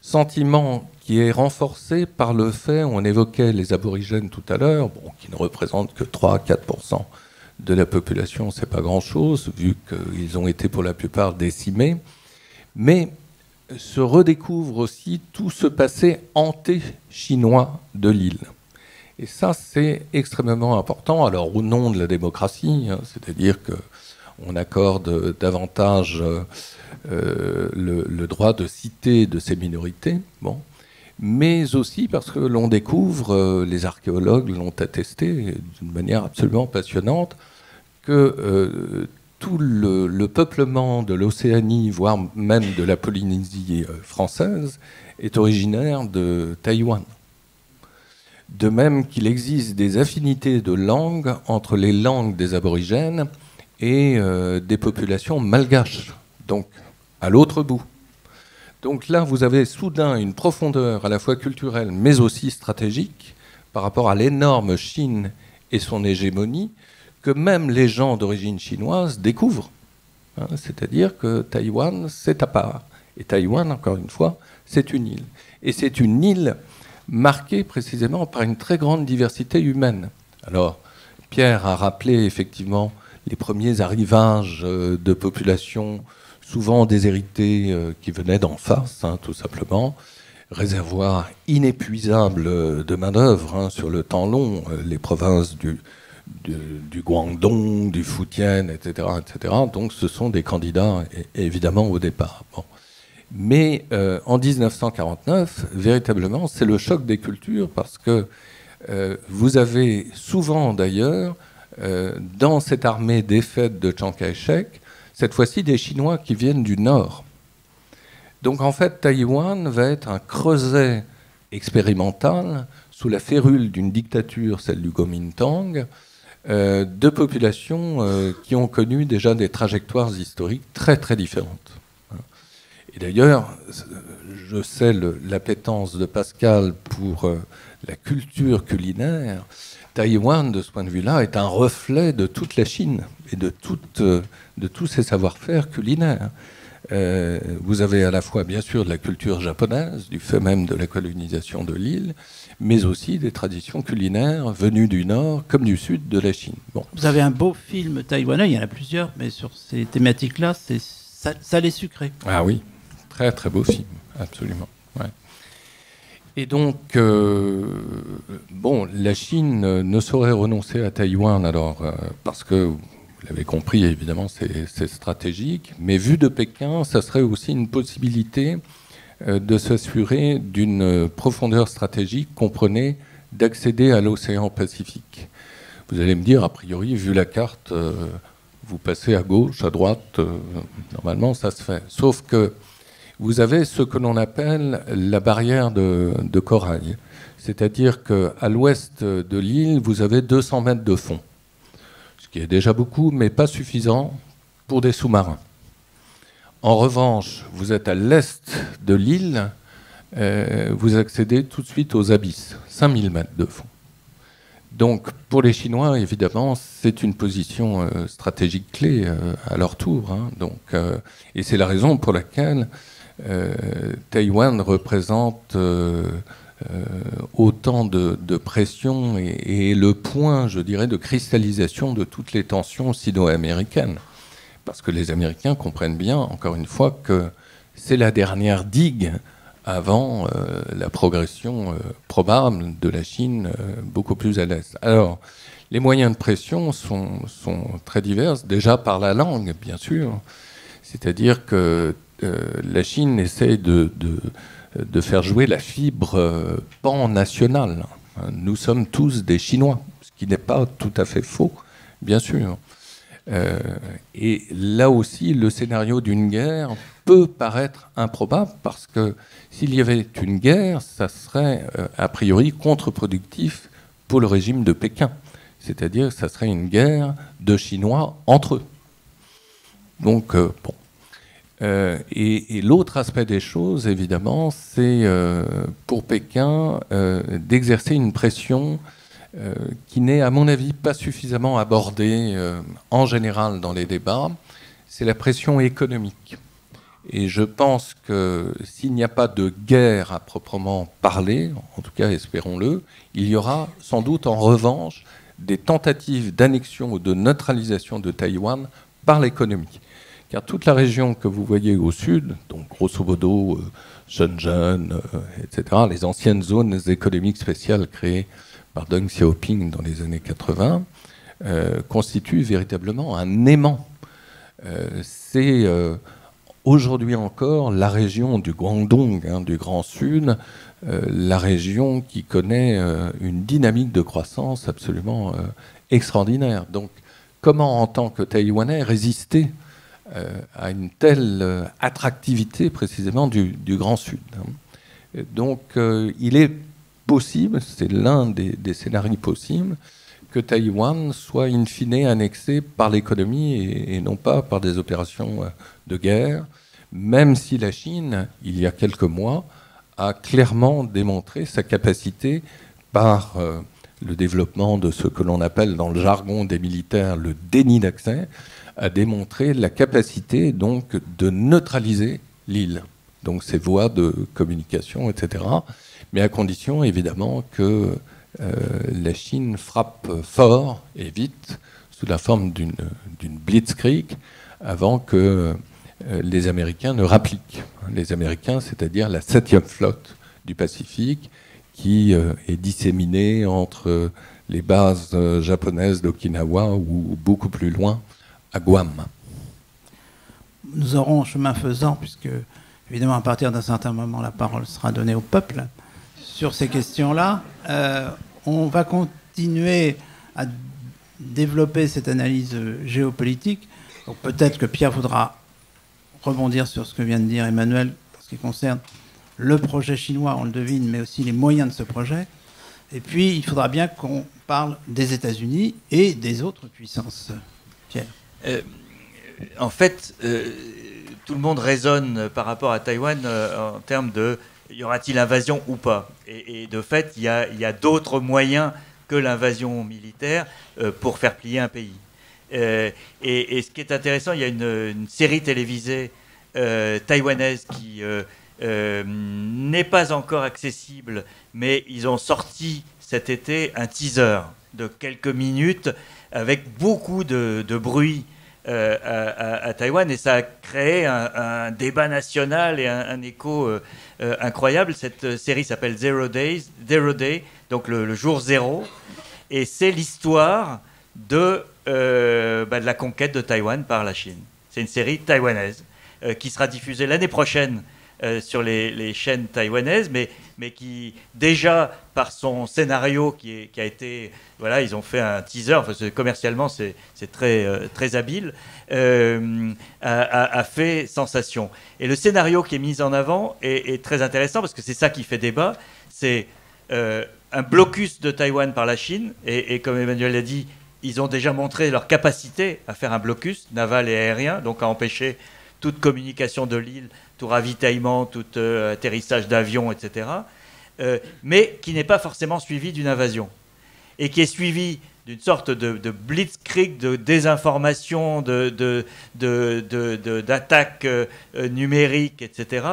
Sentiment qui est renforcé par le fait, on évoquait les aborigènes tout à l'heure, qui ne représentent que 3-4% de la population, c'est pas grand-chose, vu qu'ils ont été pour la plupart décimés, mais se redécouvre aussi tout ce passé anté-chinois de l'île. Et ça, c'est extrêmement important, alors au nom de la démocratie, hein, c'est-à-dire qu'on accorde davantage le droit de citer de ces minorités, mais aussi parce que l'on découvre, les archéologues l'ont attesté d'une manière absolument passionnante, que tout le peuplement de l'Océanie, voire même de la Polynésie française, est originaire de Taïwan. De même qu'il existe des affinités de langue entre les langues des aborigènes et des populations malgaches, donc à l'autre bout. Donc là, vous avez soudain une profondeur à la fois culturelle, mais aussi stratégique, par rapport à l'énorme Chine et son hégémonie, que même les gens d'origine chinoise découvrent. C'est-à-dire que Taïwan, c'est à part. Et Taïwan, encore une fois, c'est une île. Et c'est une île marquée précisément par une très grande diversité humaine. Alors, Pierre a rappelé effectivement les premiers arrivages de populations souvent déshéritées qui venaient d'en face, tout simplement. Réservoir inépuisable de main-d'œuvre sur le temps long, les provinces du Guangdong, du Fujian, etc., etc. Donc ce sont des candidats, évidemment, au départ. Bon. Mais en 1949, véritablement, c'est le choc des cultures parce que vous avez souvent, d'ailleurs, dans cette armée défaite de Chiang Kai-shek, cette fois-ci des Chinois qui viennent du Nord. Donc en fait, Taïwan va être un creuset expérimental sous la férule d'une dictature, celle du Kuomintang, de populations qui ont connu déjà des trajectoires historiques très très différentes. Et d'ailleurs, je sais l'appétence de Pascal pour la culture culinaire. Taïwan, de ce point de vue-là, est un reflet de toute la Chine et de tous ses savoir-faire culinaires. Vous avez à la fois, bien sûr, de la culture japonaise, du fait même de la colonisation de l'île, mais aussi des traditions culinaires venues du nord comme du sud de la Chine. Bon. Vous avez un beau film taïwanais, il y en a plusieurs, mais sur ces thématiques-là, c'est salé sucré. Ah oui, très très beau film, absolument. Ouais. Et donc, bon, la Chine ne saurait renoncer à Taïwan, alors, parce que, vous l'avez compris, évidemment, c'est stratégique, mais vu de Pékin, ça serait aussi une possibilité de s'assurer d'une profondeur stratégique, comprenez, d'accéder à l'océan Pacifique. Vous allez me dire, a priori, vu la carte, vous passez à gauche, à droite, normalement, ça se fait. Sauf que vous avez ce que l'on appelle la barrière de corail. C'est-à-dire qu'à l'ouest de l'île, vous avez 200 mètres de fond. Ce qui est déjà beaucoup, mais pas suffisant pour des sous-marins. En revanche, vous êtes à l'est de l'île, vous accédez tout de suite aux abysses, 5000 mètres de fond. Donc, pour les Chinois, évidemment, c'est une position stratégique clé à leur tour. Donc, et c'est la raison pour laquelle Taïwan représente autant de pression et le point, je dirais, de cristallisation de toutes les tensions sino-américaines. Parce que les Américains comprennent bien, encore une fois, que c'est la dernière digue avant la progression probable de la Chine beaucoup plus à l'est. Alors, les moyens de pression sont très divers, déjà par la langue, bien sûr. C'est-à-dire que la Chine essaie de faire jouer la fibre pan-nationale. Nous sommes tous des Chinois, ce qui n'est pas tout à fait faux, bien sûr. Et là aussi, le scénario d'une guerre peut paraître improbable parce que s'il y avait une guerre, ça serait a priori contre-productif pour le régime de Pékin. C'est-à-dire que ça serait une guerre de Chinois entre eux. Donc, bon. Et l'autre aspect des choses, évidemment, c'est pour Pékin d'exercer une pression qui n'est, à mon avis, pas suffisamment abordée en général dans les débats, c'est la pression économique. Et je pense que s'il n'y a pas de guerre à proprement parler, en tout cas espérons-le, il y aura sans doute en revanche des tentatives d'annexion ou de neutralisation de Taïwan par l'économie. Car toute la région que vous voyez au sud, donc grosso modo Shenzhen, etc., les anciennes zones économiques spéciales créées par Deng Xiaoping dans les années 80, constituent véritablement un aimant. C'est aujourd'hui encore la région du Guangdong, du Grand Sud, la région qui connaît une dynamique de croissance absolument extraordinaire. Donc, comment, en tant que Taïwanais, résister à une telle attractivité précisément du Grand Sud. Donc il est possible, c'est l'un des scénarios possibles, que Taïwan soit in fine annexé par l'économie et non pas par des opérations de guerre, même si la Chine, il y a quelques mois, a clairement démontré sa capacité par le développement de ce que l'on appelle dans le jargon des militaires le déni d'accès, a démontré la capacité donc de neutraliser l'île, donc ses voies de communication, etc. Mais à condition évidemment que la Chine frappe fort et vite sous la forme d'une blitzkrieg avant que les Américains ne rappliquent. Les Américains, c'est-à-dire la 7e flotte du Pacifique, qui est disséminée entre les bases japonaises d'Okinawa ou beaucoup plus loin, à Guam. Nous aurons, chemin faisant, puisque évidemment à partir d'un certain moment la parole sera donnée au peuple sur ces questions-là, on va continuer à développer cette analyse géopolitique. Donc peut-être que Pierre voudra rebondir sur ce que vient de dire Emmanuel en ce qui concerne le projet chinois, on le devine, mais aussi les moyens de ce projet. Et puis il faudra bien qu'on parle des États-Unis et des autres puissances. Pierre. En fait, tout le monde raisonne par rapport à Taïwan en termes de y aura-t-il invasion ou pas. Et de fait, il y a d'autres moyens que l'invasion militaire pour faire plier un pays. Et ce qui est intéressant, il y a une série télévisée taïwanaise qui n'est pas encore accessible, mais ils ont sorti cet été un teaser de quelques minutes avec beaucoup de bruit à Taïwan, et ça a créé un débat national et un écho incroyable. Cette série s'appelle Zero Day, donc le jour zéro, et c'est l'histoire de la conquête de Taïwan par la Chine. C'est une série taïwanaise qui sera diffusée l'année prochaine sur les chaînes taïwanaises, mais qui, déjà, par son scénario qui a été... Voilà, ils ont fait un teaser, enfin, commercialement, c'est très habile, a fait sensation. Et le scénario qui est mis en avant est très intéressant, parce que c'est ça qui fait débat. C'est un blocus de Taïwan par la Chine, et comme Emmanuel l'a dit, ils ont déjà montré leur capacité à faire un blocus naval et aérien, donc à empêcher toute communication de l'île, tout ravitaillement, tout atterrissage d'avions, etc., mais qui n'est pas forcément suivi d'une invasion, et qui est suivi d'une sorte de blitzkrieg, de désinformation, d'attaque numérique, etc.,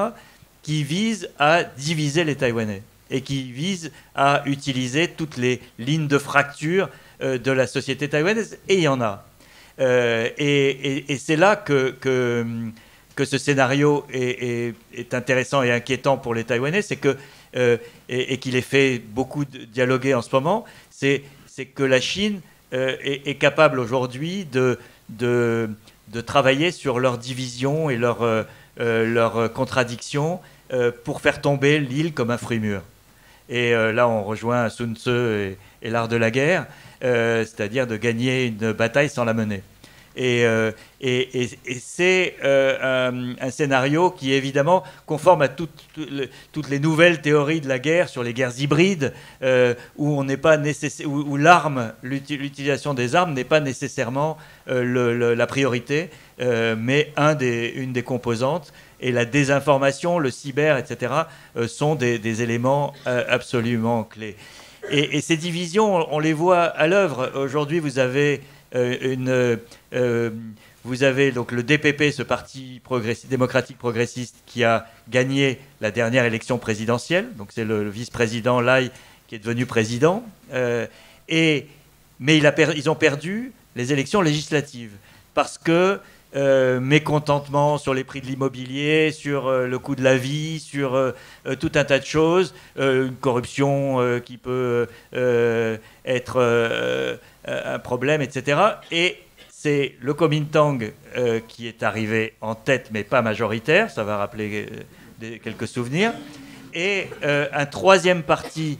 qui vise à diviser les Taïwanais, et qui vise à utiliser toutes les lignes de fracture de la société taïwanaise, et il y en a. Et c'est là que ce scénario est intéressant et inquiétant pour les Taïwanais, c'est que, et qu'il est fait beaucoup dialoguer en ce moment, c'est que la Chine est capable aujourd'hui de travailler sur leur division et leur contradiction pour faire tomber l'île comme un fruit mûr. Et là, on rejoint Sun Tzu et l'art de la guerre, c'est-à-dire de gagner une bataille sans la mener. Et c'est un scénario qui est évidemment conforme à toutes les nouvelles théories de la guerre sur les guerres hybrides, où l'arme, l'utilisation des armes n'est pas nécessairement la priorité, mais une des composantes. Et la désinformation, le cyber, etc., sont des éléments absolument clés. Et ces divisions, on les voit à l'œuvre. Aujourd'hui, vous avez donc le DPP, ce parti démocratique progressiste, qui a gagné la dernière élection présidentielle. Donc c'est le vice-président Lai qui est devenu président. Mais ils ont perdu les élections législatives parce que mécontentement sur les prix de l'immobilier, sur le coût de la vie, sur tout un tas de choses, une corruption qui peut être un problème, etc. Et c'est le Kuomintang qui est arrivé en tête, mais pas majoritaire, ça va rappeler quelques souvenirs, et un troisième parti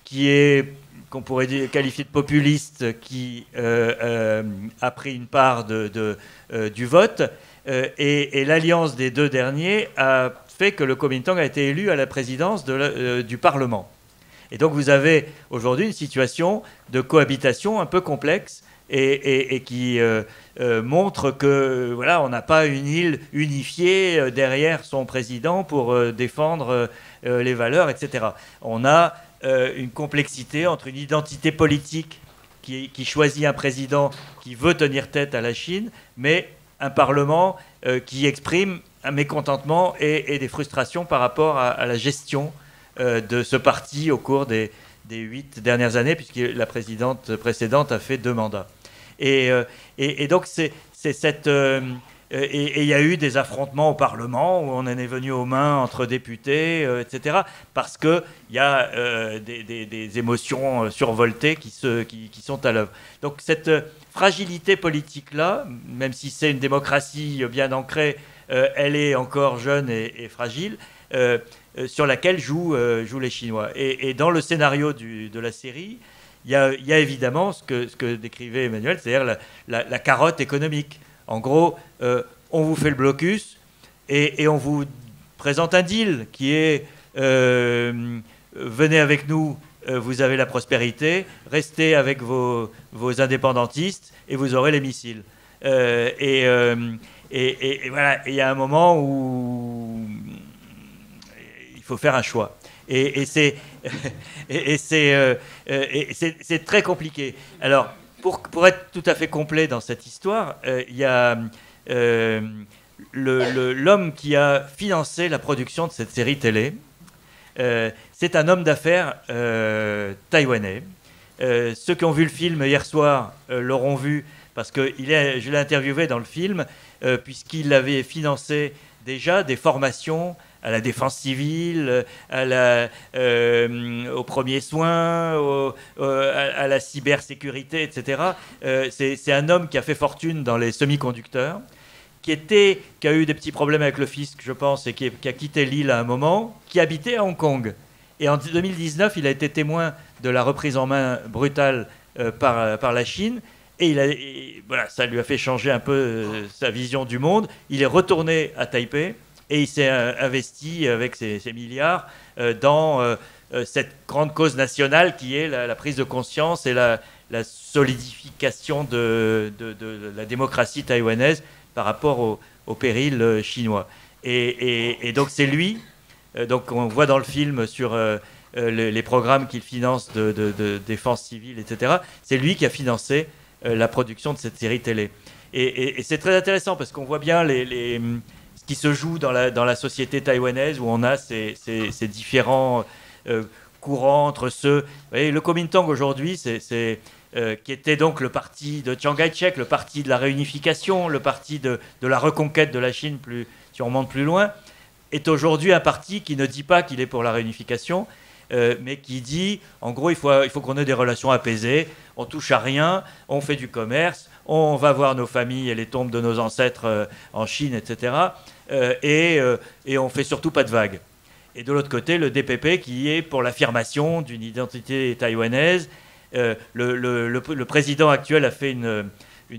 qui est qu'on pourrait qualifier de populiste qui a pris une part du vote. Et l'alliance des deux derniers a fait que le Kuomintang a été élu à la présidence du Parlement. Et donc vous avez aujourd'hui une situation de cohabitation un peu complexe et qui montre que voilà, on n'a pas une île unifiée derrière son président pour défendre les valeurs, etc. On a une complexité entre une identité politique qui choisit un président qui veut tenir tête à la Chine, mais un Parlement qui exprime un mécontentement et des frustrations par rapport à la gestion de ce parti au cours des 8 dernières années, puisque la présidente précédente a fait 2 mandats. Et donc, c'est cette... et il y a eu des affrontements au Parlement où on en est venu aux mains entre députés, etc., parce qu'il y a des émotions survoltées qui sont à l'œuvre. Donc cette fragilité politique-là, même si c'est une démocratie bien ancrée, elle est encore jeune et fragile, sur laquelle jouent les Chinois. Et dans le scénario de la série, il y a évidemment ce que décrivait Emmanuel, c'est-à-dire la carotte économique. En gros, on vous fait le blocus et on vous présente un deal qui est venez avec nous, vous avez la prospérité, restez avec vos indépendantistes et vous aurez les missiles. Et voilà, il y a un moment où il faut faire un choix. Et c'est très compliqué. Alors, pour être tout à fait complet dans cette histoire, il y a l'homme qui a financé la production de cette série télé. C'est un homme d'affaires taïwanais. Ceux qui ont vu le film hier soir l'auront vu parce que je l'ai interviewé dans le film puisqu'il avait financé déjà des formations à la défense civile, aux premiers soins, à la cybersécurité, etc. C'est un homme qui a fait fortune dans les semi-conducteurs, qui a eu des petits problèmes avec le fisc, je pense, et qui a quitté l'île à un moment, qui habitait à Hong Kong. Et en 2019, il a été témoin de la reprise en main brutale par la Chine. Et voilà, ça lui a fait changer un peu sa vision du monde. Il est retourné à Taipei. Et il s'est investi avec ses milliards dans cette grande cause nationale qui est la prise de conscience et la solidification de la démocratie taïwanaise par rapport au péril chinois. Et donc c'est lui, donc on voit dans le film sur les programmes qu'il finance de défense civile, etc., c'est lui qui a financé la production de cette série télé. Et c'est très intéressant parce qu'on voit bien ce qui se joue dans la société taïwanaise où on a ces différents courants entre ceux... Vous voyez, le Kuomintang aujourd'hui, qui était donc le parti de Chiang Kai-shek, le parti de la réunification, le parti de la reconquête de la Chine, si on remonte plus loin, est aujourd'hui un parti qui ne dit pas qu'il est pour la réunification, mais qui dit, en gros, il faut qu'on ait des relations apaisées, on touche à rien, on fait du commerce, on va voir nos familles et les tombes de nos ancêtres en Chine, etc. Et on fait surtout pas de vagues. Et de l'autre côté, le DPP qui est pour l'affirmation d'une identité taïwanaise. Le président actuel a fait une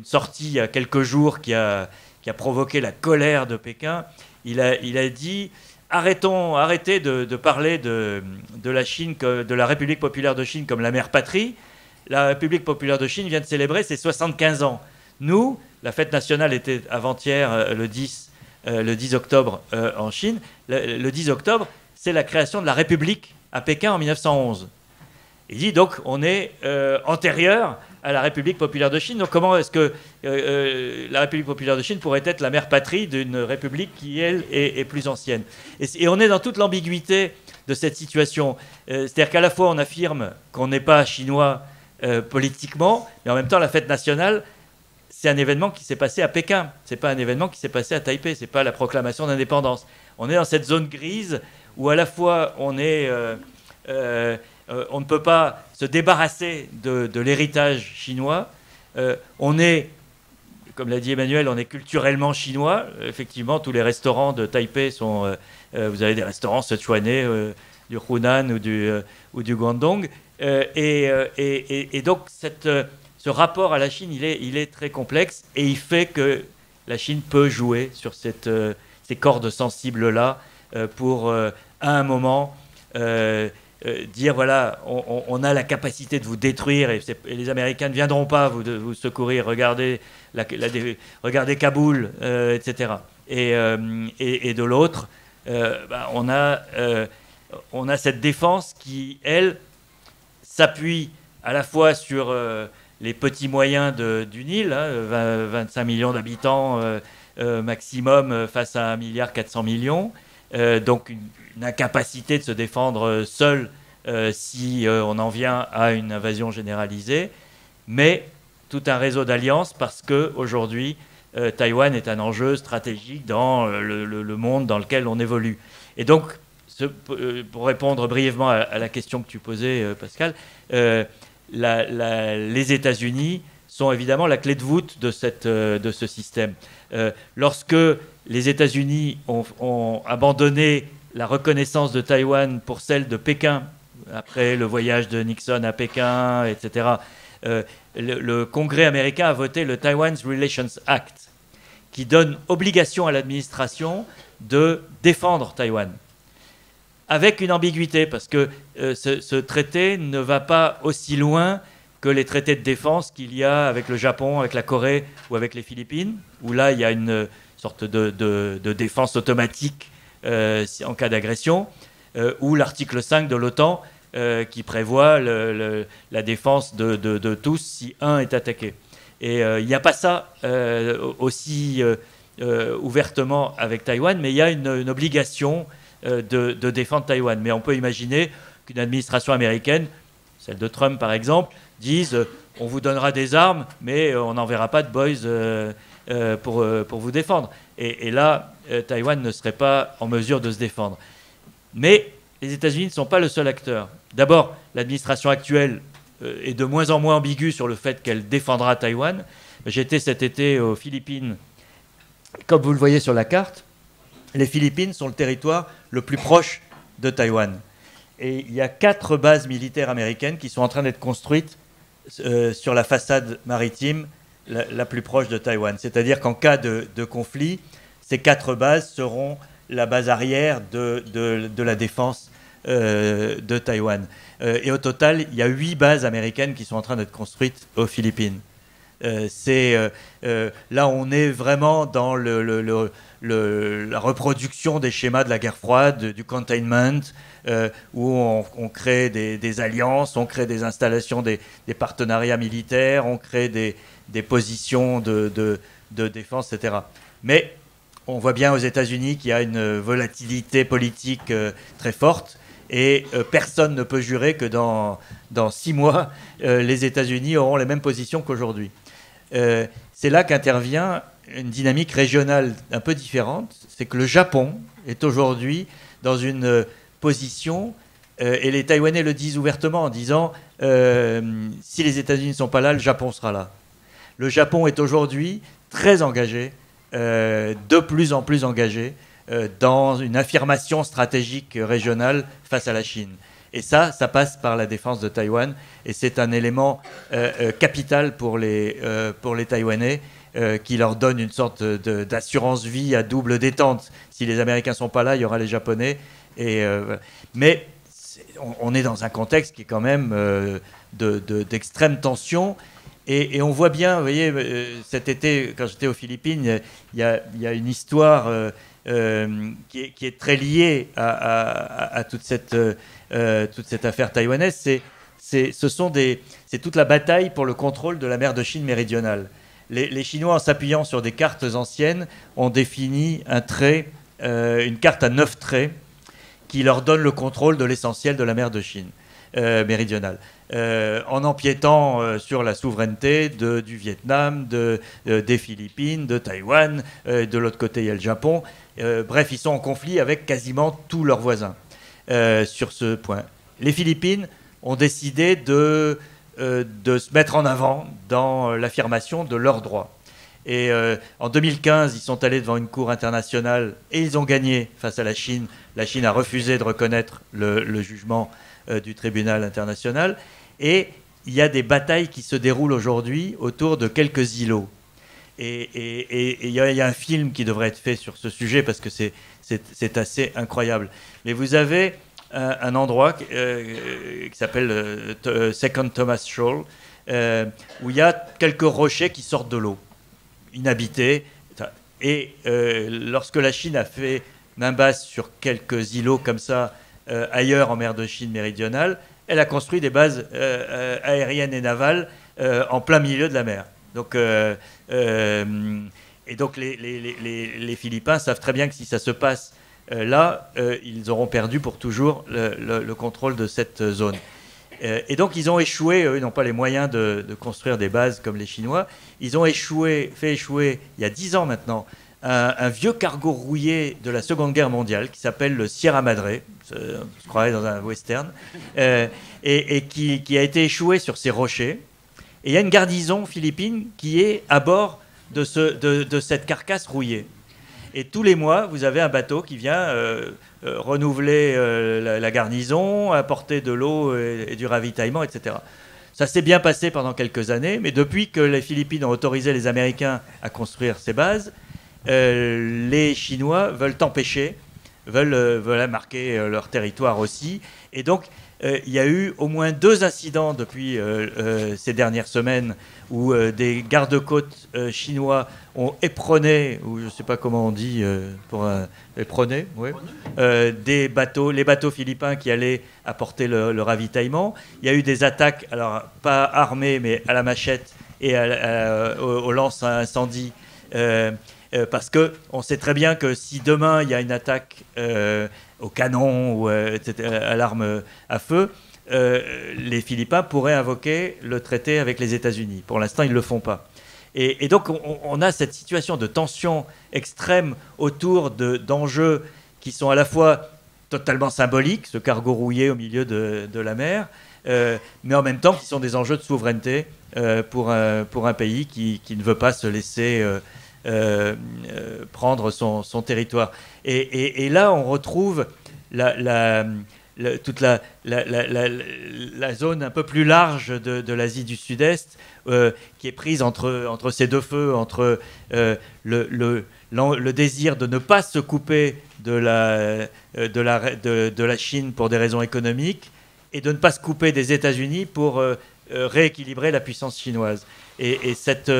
sortie il y a quelques jours qui a provoqué la colère de Pékin. Il a dit arrêtez de parler de la Chine, de la République populaire de Chine comme la mère patrie. La République populaire de Chine vient de célébrer ses 75 ans. Nous, la fête nationale était avant-hier, le 10 octobre en Chine. Le 10 octobre, c'est la création de la République à Pékin en 1911. Il dit donc on est antérieur à la République populaire de Chine. Donc comment est-ce que la République populaire de Chine pourrait être la mère patrie d'une république qui, elle, est plus ancienne? Et on est dans toute l'ambiguïté de cette situation. C'est-à-dire qu'à la fois on affirme qu'on n'est pas chinois politiquement, mais en même temps la fête nationale, c'est un événement qui s'est passé à Pékin. C'est pas un événement qui s'est passé à Taipei. C'est pas la proclamation d'indépendance. On est dans cette zone grise où à la fois on ne peut pas se débarrasser de l'héritage chinois. On est, comme l'a dit Emmanuel, on est culturellement chinois. Effectivement, tous les restaurants de Taipei sont... vous avez des restaurants sichuanais, du Hunan ou du Guangdong. Et donc, ce rapport à la Chine, il est très complexe et il fait que la Chine peut jouer sur ces cordes sensibles-là pour, à un moment, dire voilà, on a la capacité de vous détruire et les Américains ne viendront pas vous secourir, regardez Kaboul, etc. Et de l'autre, on a cette défense qui, elle, s'appuie à la fois sur les petits moyens du Nil, 25 millions d'habitants maximum face à 1,4 milliard, donc une incapacité de se défendre seul si on en vient à une invasion généralisée, mais tout un réseau d'alliances parce qu'aujourd'hui, Taïwan est un enjeu stratégique dans le monde dans lequel on évolue. Et donc, pour répondre brièvement à la question que tu posais, Pascal, les États-Unis sont évidemment la clé de voûte de ce système. Lorsque les États-Unis ont abandonné la reconnaissance de Taïwan pour celle de Pékin, après le voyage de Nixon à Pékin, etc., le Congrès américain a voté le Taiwan's Relations Act, qui donne obligation à l'administration de défendre Taïwan. Avec une ambiguïté, parce que ce traité ne va pas aussi loin que les traités de défense qu'il y a avec le Japon, avec la Corée ou avec les Philippines, où là, il y a une sorte de défense automatique en cas d'agression, ou l'article 5 de l'OTAN qui prévoit la défense de tous si un est attaqué. Et il n'y a pas ça aussi ouvertement avec Taïwan, mais il y a une obligation de défendre Taïwan. Mais on peut imaginer qu'une administration américaine, celle de Trump par exemple, dise on vous donnera des armes, mais on n'enverra pas de boys pour vous défendre. Et là, Taïwan ne serait pas en mesure de se défendre. Mais les États-Unis ne sont pas le seul acteur. D'abord, l'administration actuelle est de moins en moins ambiguë sur le fait qu'elle défendra Taïwan. J'étais cet été aux Philippines. Comme vous le voyez sur la carte, les Philippines sont le territoire le plus proche de Taïwan. Et il y a 4 bases militaires américaines qui sont en train d'être construites sur la façade maritime la plus proche de Taïwan. C'est-à-dire qu'en cas de conflit, ces 4 bases seront la base arrière de la défense de Taïwan. Et au total, il y a 8 bases américaines qui sont en train d'être construites aux Philippines. Là, on est vraiment dans la reproduction des schémas de la guerre froide, du containment, où on crée des alliances, on crée des installations, des partenariats militaires, on crée des positions de défense, etc. Mais on voit bien aux États-Unis qu'il y a une volatilité politique très forte. Et personne ne peut jurer que dans 6 mois, les États-Unis auront les mêmes positions qu'aujourd'hui. C'est là qu'intervient une dynamique régionale un peu différente. C'est que le Japon est aujourd'hui dans une position, et les Taïwanais le disent ouvertement en disant si les États-Unis ne sont pas là, le Japon sera là. Le Japon est aujourd'hui très engagé, de plus en plus engagé, dans une affirmation stratégique régionale face à la Chine. Et ça passe par la défense de Taïwan. Et c'est un élément capital pour les Taïwanais qui leur donne une sorte d'assurance vie à double détente. Si les Américains ne sont pas là, il y aura les Japonais. Mais on est dans un contexte qui est quand même d'extrême tension. Et on voit bien, vous voyez, cet été, quand j'étais aux Philippines, il y a une histoire qui est très liée à toute cette affaire taïwanaise. C'est toute la bataille pour le contrôle de la mer de Chine méridionale. Les Chinois, en s'appuyant sur des cartes anciennes, ont défini une carte à 9 traits qui leur donne le contrôle de l'essentiel de la mer de Chine méridionale. En empiétant sur la souveraineté du Vietnam, des Philippines, de Taïwan, de l'autre côté il y a le Japon. Bref, ils sont en conflit avec quasiment tous leurs voisins sur ce point. Les Philippines ont décidé de se mettre en avant dans l'affirmation de leurs droits. Et en 2015, ils sont allés devant une cour internationale et ils ont gagné face à la Chine. La Chine a refusé de reconnaître le jugement du tribunal international. Et il y a des batailles qui se déroulent aujourd'hui autour de quelques îlots. Et il y a un film qui devrait être fait sur ce sujet parce que c'est assez incroyable. Mais vous avez un endroit qui s'appelle Second Thomas Shoal, où il y a quelques rochers qui sortent de l'eau, inhabités. Et lorsque la Chine a fait main basse sur quelques îlots comme ça, ailleurs en mer de Chine méridionale, elle a construit des bases aériennes et navales en plein milieu de la mer. Donc, et donc les Philippins savent très bien que si ça se passe là, ils auront perdu pour toujours le contrôle de cette zone. Et donc ils ont échoué, eux n'ont pas les moyens de construire des bases comme les Chinois, ils ont fait échouer, il y a 10 ans maintenant, un vieux cargo rouillé de la Seconde Guerre mondiale qui s'appelle le Sierra Madre, je croyais dans un western, et qui a été échoué sur ces rochers. Et il y a une garnison philippine qui est à bord de cette carcasse rouillée. Et tous les mois, vous avez un bateau qui vient renouveler la garnison, apporter de l'eau et du ravitaillement, etc. Ça s'est bien passé pendant quelques années, mais depuis que les Philippines ont autorisé les Américains à construire ces bases, les Chinois veulent empêcher, veulent marquer leur territoire aussi. Et donc, il y a eu au moins 2 incidents depuis ces dernières semaines où des gardes-côtes chinois ont éperonné, ou je ne sais pas comment on dit, éperonné, oui, les bateaux philippins qui allaient apporter le ravitaillement. Il y a eu des attaques, alors pas armées, mais à la machette et au lance à incendie, parce qu'on sait très bien que si demain il y a une attaque au canon ou à l'arme à feu, les Philippins pourraient invoquer le traité avec les États-Unis. Pour l'instant, ils ne le font pas. Et donc, on a cette situation de tension extrême autour d'enjeux qui sont à la fois totalement symboliques, ce cargo rouillé au milieu de la mer, mais en même temps qui sont des enjeux de souveraineté pour un pays qui ne veut pas se laisser prendre son territoire. Et là, on retrouve toute la zone un peu plus large de l'Asie du Sud-Est, qui est prise entre ces deux feux, entre le désir de ne pas se couper de la Chine pour des raisons économiques et de ne pas se couper des États-Unis pour rééquilibrer la puissance chinoise. Et cette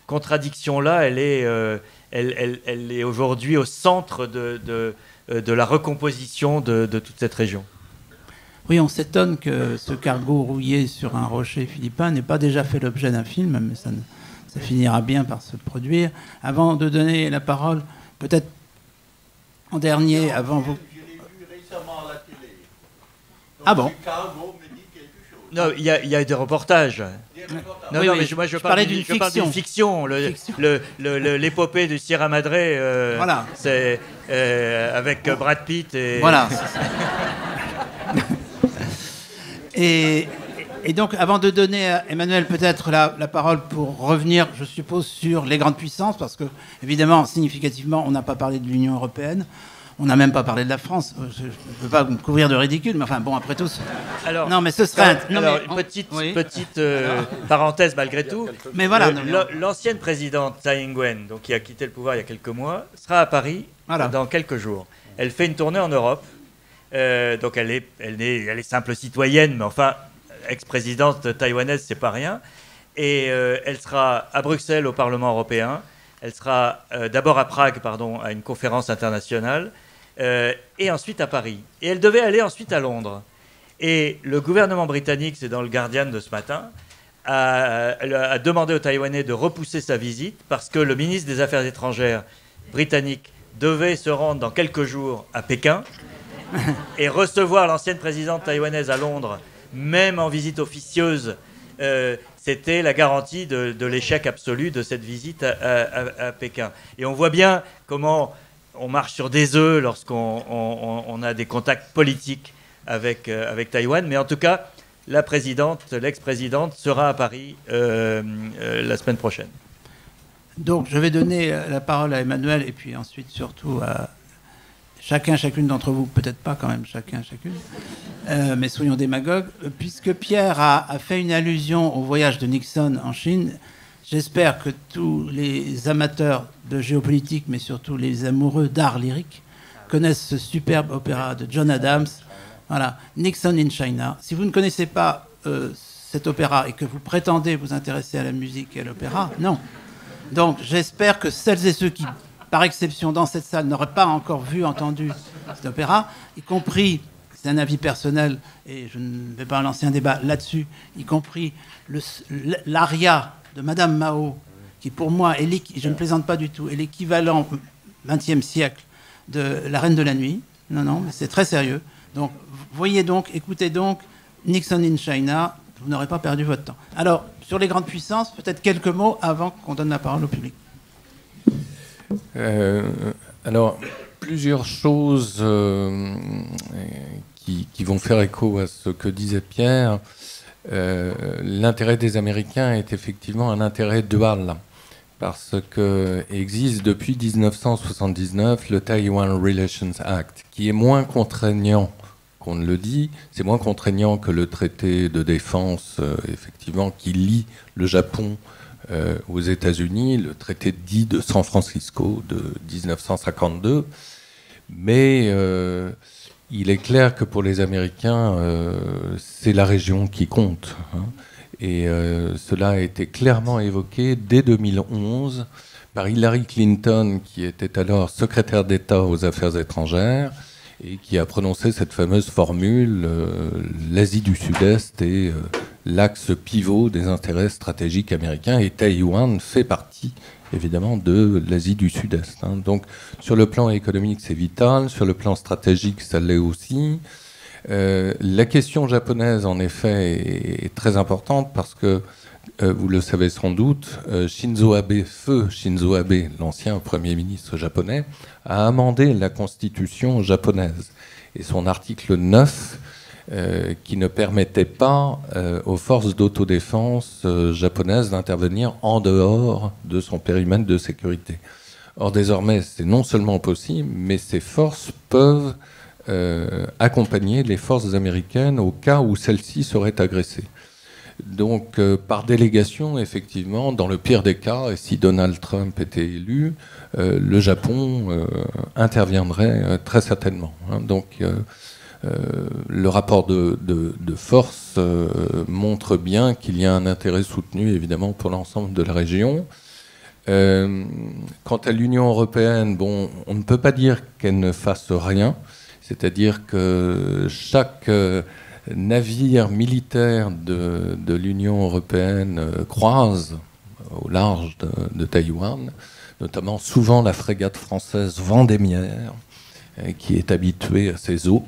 contradiction-là, elle est aujourd'hui au centre de la recomposition de toute cette région. Oui, on s'étonne que ce cargo rouillé sur un rocher philippin n'ait pas déjà fait l'objet d'un film, mais ça finira bien par se produire. Avant de donner la parole, peut-être en dernier, avant vous... Je l'ai vu récemment à la télé. Donc, ah bon? Chicago me dit quelque chose. Non, il y a des reportages. Non, oui, non, oui. mais moi je parlais parle d'une fiction. L'épopée du Sierra Madre, voilà. C'est avec Brad Pitt et... Voilà. et donc, avant de donner à Emmanuel peut-être la parole pour revenir, je suppose, sur les grandes puissances, parce que, évidemment, significativement, on n'a pas parlé de l'Union européenne. On n'a même pas parlé de la France. Je ne veux pas me couvrir de ridicule, mais enfin, bon, après tout... Alors, non, mais ce serait... une petite parenthèse malgré tout. Mais voilà. L'ancienne présidente Tsai Ing-wen, donc, qui a quitté le pouvoir il y a quelques mois, sera à Paris dans quelques jours. Elle fait une tournée en Europe. Donc, elle est simple citoyenne, mais enfin, ex-présidente taïwanaise, c'est pas rien. Et elle sera à Bruxelles au Parlement européen. Elle sera d'abord à Prague, à une conférence internationale. Et ensuite à Paris. Et elle devait aller ensuite à Londres. Et le gouvernement britannique, c'est dans le Guardian de ce matin, a demandé aux Taïwanais de repousser sa visite parce que le ministre des Affaires étrangères britannique devait se rendre dans quelques jours à Pékin et recevoir l'ancienne présidente taïwanaise à Londres, même en visite officieuse. C'était la garantie de l'échec absolu de cette visite à Pékin. Et on voit bien comment on marche sur des œufs lorsqu'on a des contacts politiques avec Taïwan. Mais en tout cas, l'ex-présidente sera à Paris la semaine prochaine. Donc, je vais donner la parole à Emmanuel et puis ensuite surtout à chacune d'entre vous, peut-être pas quand même chacune, mais soyons démagogues, puisque Pierre a fait une allusion au voyage de Nixon en Chine. J'espère que tous les amateurs de géopolitique, mais surtout les amoureux d'art lyrique, connaissent ce superbe opéra de John Adams. Voilà, Nixon in China. Si vous ne connaissez pas cet opéra et que vous prétendez vous intéresser à la musique et à l'opéra, non. Donc j'espère que celles et ceux qui, par exception dans cette salle, n'auraient pas encore vu, entendu cet opéra, y compris, c'est un avis personnel, et je ne vais pas lancer un débat là-dessus, y compris l'aria de Madame Mao, qui pour moi, je ne plaisante pas du tout, est l'équivalent XXe siècle de La Reine de la Nuit. Non, mais c'est très sérieux. Donc, voyez donc, écoutez donc Nixon in China, vous n'aurez pas perdu votre temps. Alors, sur les grandes puissances, peut-être quelques mots avant qu'on donne la parole au public. Alors, plusieurs choses qui vont faire écho à ce que disait Pierre. L'intérêt des Américains est effectivement un intérêt dual, parce que existe depuis 1979 le Taiwan Relations Act, qui est moins contraignant qu'on ne le dit. C'est moins contraignant que le traité de défense, effectivement, qui lie le Japon aux États-Unis, le traité dit de San Francisco de 1952. Mais il est clair que pour les Américains, c'est la région qui compte, hein. Et cela a été clairement évoqué dès 2011 par Hillary Clinton, qui était alors secrétaire d'État aux Affaires étrangères, et qui a prononcé cette fameuse formule l'Asie du Sud-Est est l'axe pivot des intérêts stratégiques américains, et Taïwan fait partie évidemment de l'Asie du Sud-Est, hein. Donc sur le plan économique c'est vital, sur le plan stratégique ça l'est aussi. La question japonaise en effet est très importante parce que vous le savez sans doute, feu Shinzo Abe, l'ancien Premier ministre japonais, a amendé la constitution japonaise et son article 9 qui ne permettait pas aux forces d'autodéfense japonaises d'intervenir en dehors de son périmètre de sécurité. Or désormais c'est non seulement possible, mais ces forces peuvent accompagner les forces américaines au cas où celles-ci seraient agressées. Donc, par délégation, effectivement, dans le pire des cas, et si Donald Trump était élu, le Japon interviendrait très certainement, hein. Donc, le rapport de force montre bien qu'il y a un intérêt soutenu, évidemment, pour l'ensemble de la région. Quant à l'Union européenne, bon, on ne peut pas dire qu'elle ne fasse rien. C'est-à-dire que chaque navire militaire de l'Union européenne croise au large de Taïwan, notamment souvent la frégate française Vendémiaire, qui est habituée à ces eaux.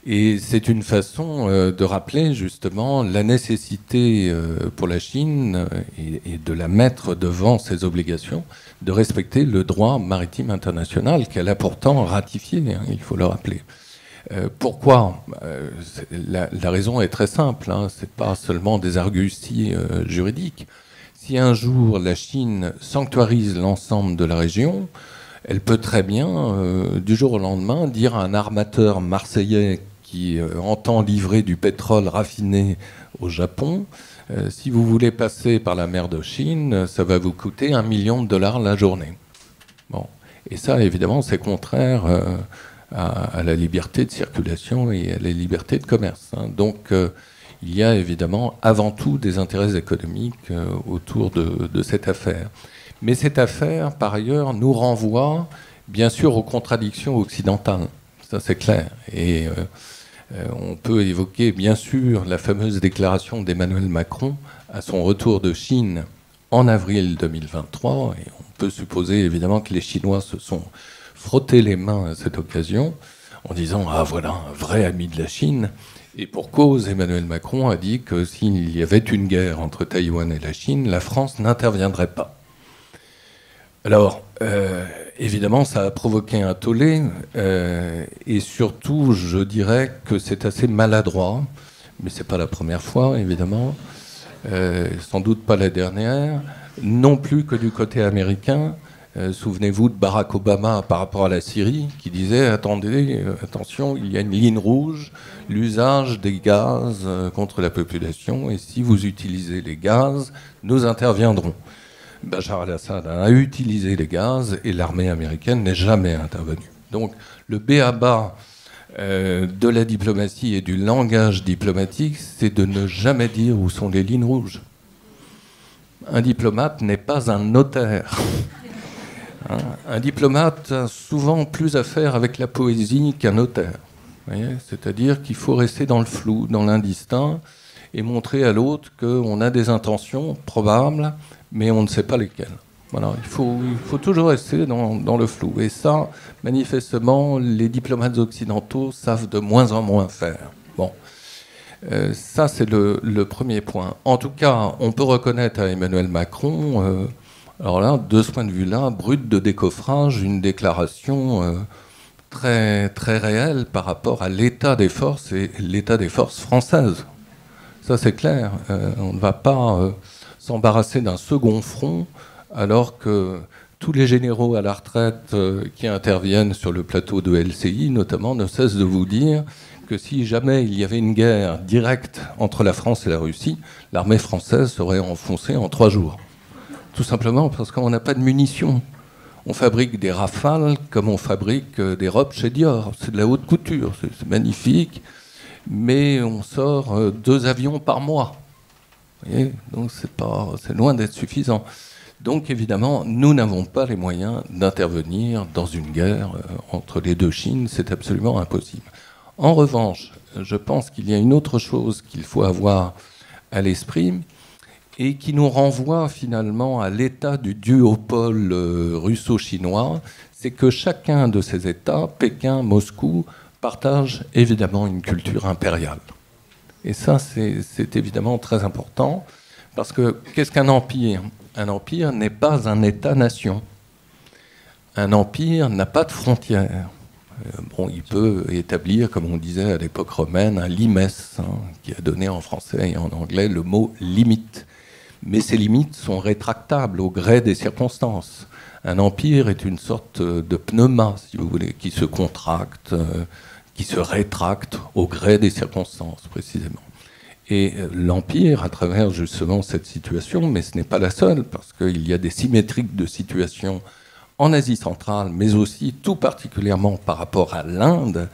Et c'est une façon de rappeler justement la nécessité pour la Chine et de la mettre devant ses obligations de respecter le droit maritime international qu'elle a pourtant ratifié, hein, il faut le rappeler. Pourquoi la raison est très simple, hein, c'est pas seulement des arguties juridiques. Si un jour la Chine sanctuarise l'ensemble de la région, elle peut très bien, du jour au lendemain, dire à un armateur marseillais qui entend livrer du pétrole raffiné au Japon, si vous voulez passer par la mer de Chine, ça va vous coûter $1 million la journée. Bon. Et ça, évidemment, c'est contraire à la liberté de circulation et à la liberté de commerce, hein. Donc, il y a évidemment avant tout des intérêts économiques autour de cette affaire. Mais cette affaire, par ailleurs, nous renvoie bien sûr aux contradictions occidentales. Ça, c'est clair. Et on peut évoquer bien sûr la fameuse déclaration d'Emmanuel Macron à son retour de Chine en avril 2023. Et on peut supposer évidemment que les Chinois se sont frottés les mains à cette occasion en disant « Ah voilà, un vrai ami de la Chine ». Et pour cause, Emmanuel Macron a dit que s'il y avait une guerre entre Taïwan et la Chine, la France n'interviendrait pas. Alors, évidemment, ça a provoqué un tollé, et surtout, je dirais que c'est assez maladroit, mais c'est pas la première fois, évidemment, sans doute pas la dernière, non plus que du côté américain, Souvenez-vous de Barack Obama par rapport à la Syrie, qui disait attendez, attention, il y a une ligne rouge, l'usage des gaz contre la population, et si vous utilisez les gaz, nous interviendrons. Bachar al-Assad a utilisé les gaz et l'armée américaine n'est jamais intervenue. Donc le b.a.-ba de la diplomatie et du langage diplomatique, c'est de ne jamais dire où sont les lignes rouges. Un diplomate n'est pas un notaire. Un diplomate a souvent plus à faire avec la poésie qu'un notaire. C'est-à-dire qu'il faut rester dans le flou, dans l'indistinct, et montrer à l'autre qu'on a des intentions probables, mais on ne sait pas lesquelles. Voilà, il faut toujours rester dans le flou. Et ça, manifestement, les diplomates occidentaux savent de moins en moins faire. Bon. Ça, c'est le premier point. En tout cas, on peut reconnaître à Emmanuel Macron, alors là, de ce point de vue-là, brut de décoffrage, une déclaration très, très réelle par rapport à l'état des forces et l'état des forces françaises. Ça, c'est clair. On ne va pas s'embarrasser d'un second front alors que tous les généraux à la retraite qui interviennent sur le plateau de LCI, notamment, ne cessent de vous dire que si jamais il y avait une guerre directe entre la France et la Russie, l'armée française serait enfoncée en 3 jours. Tout simplement parce qu'on n'a pas de munitions. On fabrique des Rafales comme on fabrique des robes chez Dior. C'est de la haute couture, c'est magnifique, mais on sort 2 avions par mois. Vous voyez, donc c'est loin d'être suffisant. Donc évidemment, nous n'avons pas les moyens d'intervenir dans une guerre entre les deux Chines, c'est absolument impossible. En revanche, je pense qu'il y a une autre chose qu'il faut avoir à l'esprit et qui nous renvoie finalement à l'état du duopole russo-chinois, c'est que chacun de ces États, Pékin, Moscou, partage évidemment une culture impériale. Et ça, c'est évidemment très important, parce que qu'est-ce qu'un empire ? Un empire n'est pas un État-nation. Un empire n'a pas de frontières. Bon, il peut établir, comme on disait à l'époque romaine, un limes, qui a donné en français et en anglais le mot limite. Mais ces limites sont rétractables au gré des circonstances. Un empire est une sorte de pneuma, si vous voulez, qui se contracte, qui se rétracte au gré des circonstances, précisément. Et l'Empire, à travers justement cette situation, mais ce n'est pas la seule, parce qu'il y a des symétriques de situation en Asie centrale, mais aussi tout particulièrement par rapport à l'Inde,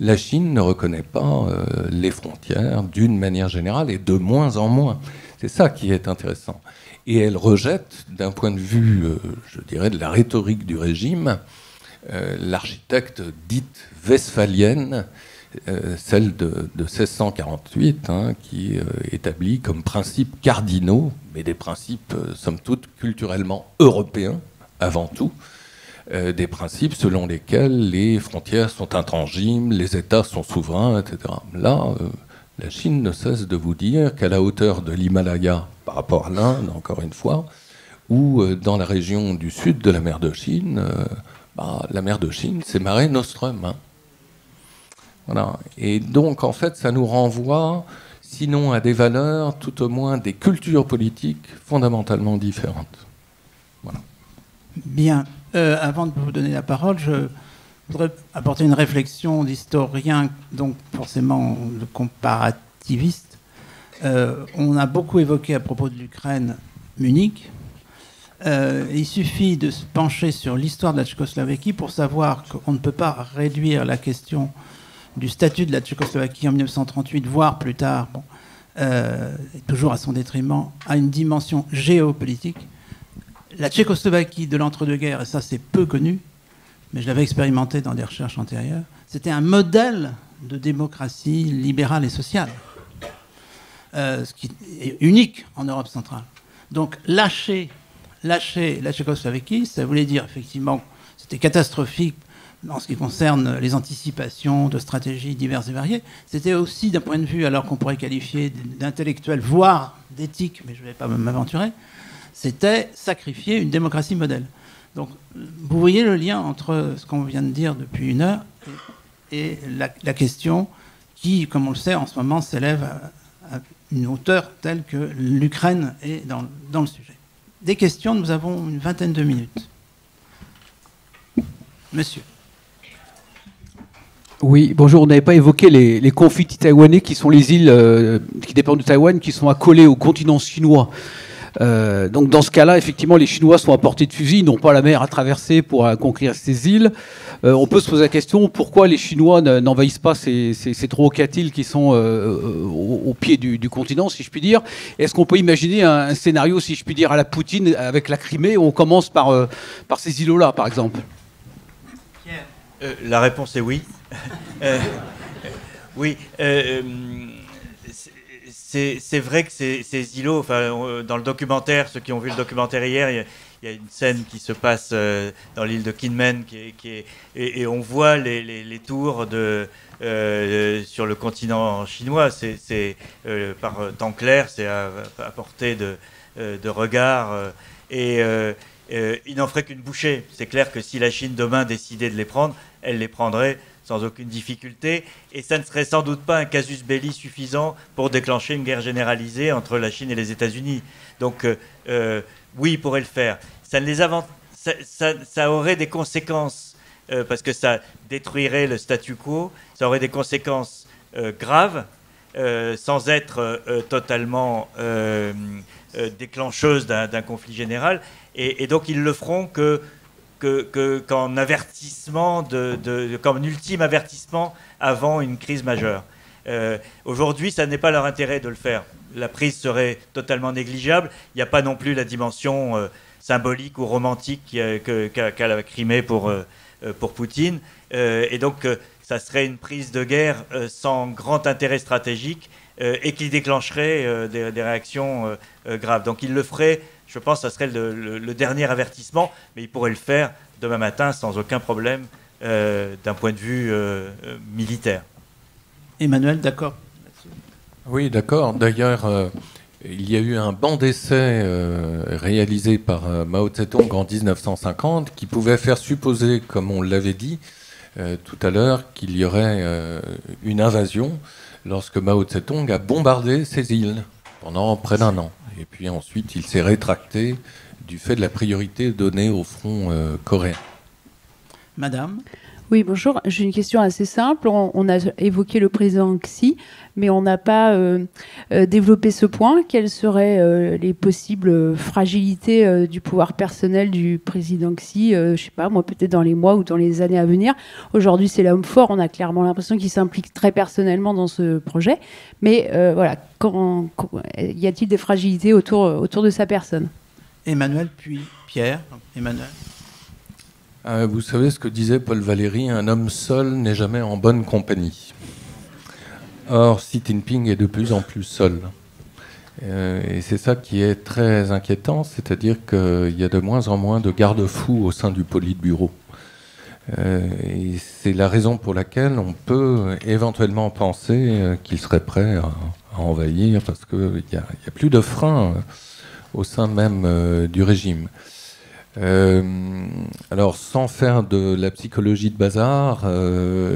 la Chine ne reconnaît pas les frontières d'une manière générale et de moins en moins. C'est ça qui est intéressant. Et elle rejette, d'un point de vue, je dirais, de la rhétorique du régime, l'architecte dite westphalienne, celle de 1648, qui établit comme principes cardinaux, mais des principes, somme toute, culturellement européens, avant tout, des principes selon lesquels les frontières sont intangibles, les États sont souverains, etc. Là, la Chine ne cesse de vous dire qu'à la hauteur de l'Himalaya, par rapport à l'Inde, encore une fois, ou dans la région du sud de la mer de Chine, la mer de Chine, c'est Mare Nostrum. Voilà. Et donc, en fait, ça nous renvoie, sinon à des valeurs, tout au moins des cultures politiques fondamentalement différentes. Voilà. Bien. Avant de vous donner la parole, je voudrais apporter une réflexion d'historien, donc forcément de comparativiste. On a beaucoup évoqué à propos de l'Ukraine Munich. Il suffit de se pencher sur l'histoire de la Tchécoslovaquie pour savoir qu'on ne peut pas réduire la question du statut de la Tchécoslovaquie en 1938, voire plus tard, toujours à son détriment, à une dimension géopolitique. La Tchécoslovaquie de l'entre-deux-guerres, et ça c'est peu connu, mais je l'avais expérimenté dans des recherches antérieures, c'était un modèle de démocratie libérale et sociale, ce qui est unique en Europe centrale. Donc lâcher la Tchécoslovaquie, ça voulait dire effectivement, c'était catastrophique en ce qui concerne les anticipations de stratégies diverses et variées. C'était aussi d'un point de vue, alors qu'on pourrait qualifier d'intellectuel, voire d'éthique, mais je ne vais pas m'aventurer, c'était sacrifier une démocratie modèle. Donc, vous voyez le lien entre ce qu'on vient de dire depuis une heure et la question qui, comme on le sait, en ce moment s'élève à une hauteur telle que l'Ukraine est dans le sujet. Des questions, nous avons une vingtaine de minutes. Monsieur. Oui, bonjour. On n'avait pas évoqué les conflits taïwanais qui sont les îles qui dépendent de Taïwan, qui sont accolées au continent chinois. Donc dans ce cas-là, effectivement, les Chinois sont à portée de fusil, ils n'ont pas la mer à traverser pour conquérir ces îles. On peut se poser la question pourquoi les Chinois n'envahissent pas ces 3 ou 4 îles qui sont au pied du continent, si je puis dire. Est-ce qu'on peut imaginer un scénario, si je puis dire, à la Poutine avec la Crimée, où on commence par ces îlots-là, par exemple? La réponse est oui. Oui. C'est vrai que ces îlots, enfin, dans le documentaire, ceux qui ont vu le documentaire hier, il y a une scène qui se passe dans l'île de Kinmen et on voit les tours sur le continent chinois. C'est par temps clair, c'est à portée de regard. Il n'en ferait qu'une bouchée. C'est clair que si la Chine demain décidait de les prendre, elle les prendrait sans aucune difficulté, et ça ne serait sans doute pas un casus belli suffisant pour déclencher une guerre généralisée entre la Chine et les États-Unis. Donc, oui, il pourrait le faire. Ça aurait des conséquences, parce que ça détruirait le statu quo, ça aurait des conséquences graves, sans être totalement déclencheuse d'un conflit général, et donc ils le feront qu'en avertissement, comme ultime avertissement avant une crise majeure. Aujourd'hui, ça n'est pas leur intérêt de le faire. La prise serait totalement négligeable. Il n'y a pas non plus la dimension symbolique ou romantique qu'a la Crimée pour Poutine. Et donc, ça serait une prise de guerre sans grand intérêt stratégique et qui déclencherait des réactions graves. Donc, il le ferait. Je pense que ça serait le dernier avertissement, mais il pourrait le faire demain matin sans aucun problème d'un point de vue militaire. Emmanuel, d'accord? Oui, d'accord. D'ailleurs, il y a eu un banc d'essai réalisé par Mao Tse-tung en 1950 qui pouvait faire supposer, comme on l'avait dit tout à l'heure, qu'il y aurait une invasion lorsque Mao Tse-tung a bombardé ces îles pendant près d'1 an. Et puis ensuite, il s'est rétracté du fait de la priorité donnée au front coréen. Madame? Oui, bonjour. J'ai une question assez simple. On a évoqué le président Xi, mais on n'a pas développé ce point. Quelles seraient les possibles fragilités du pouvoir personnel du président Xi, je ne sais pas, moi, peut-être dans les mois ou dans les années à venir. Aujourd'hui, c'est l'homme fort. On a clairement l'impression qu'il s'implique très personnellement dans ce projet. Mais voilà, y a-t-il des fragilités autour de sa personne? Emmanuel, puis Pierre. Emmanuel. Vous savez ce que disait Paul Valéry, un homme seul n'est jamais en bonne compagnie. Or, Xi Jinping est de plus en plus seul. Et c'est ça qui est très inquiétant, c'est-à-dire qu'il y a de moins en moins de garde-fous au sein du Politburo. Et c'est la raison pour laquelle on peut éventuellement penser qu'il serait prêt à envahir, parce qu'il n'y a plus de frein au sein même du régime. Alors, sans faire de la psychologie de bazar,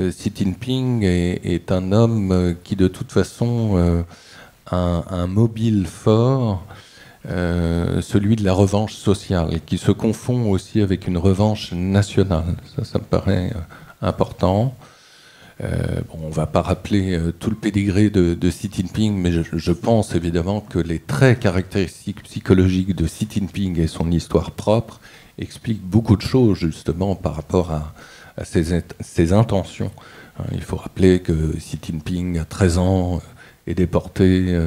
Xi Jinping est un homme qui, de toute façon, a un mobile fort, celui de la revanche sociale, qui se confond aussi avec une revanche nationale. Ça me paraît important. On ne va pas rappeler tout le pédigré de Xi Jinping, mais je pense évidemment que les traits caractéristiques psychologiques de Xi Jinping et son histoire propre expliquent beaucoup de choses justement par rapport à ses intentions. Il faut rappeler que Xi Jinping, à 13 ans, est déporté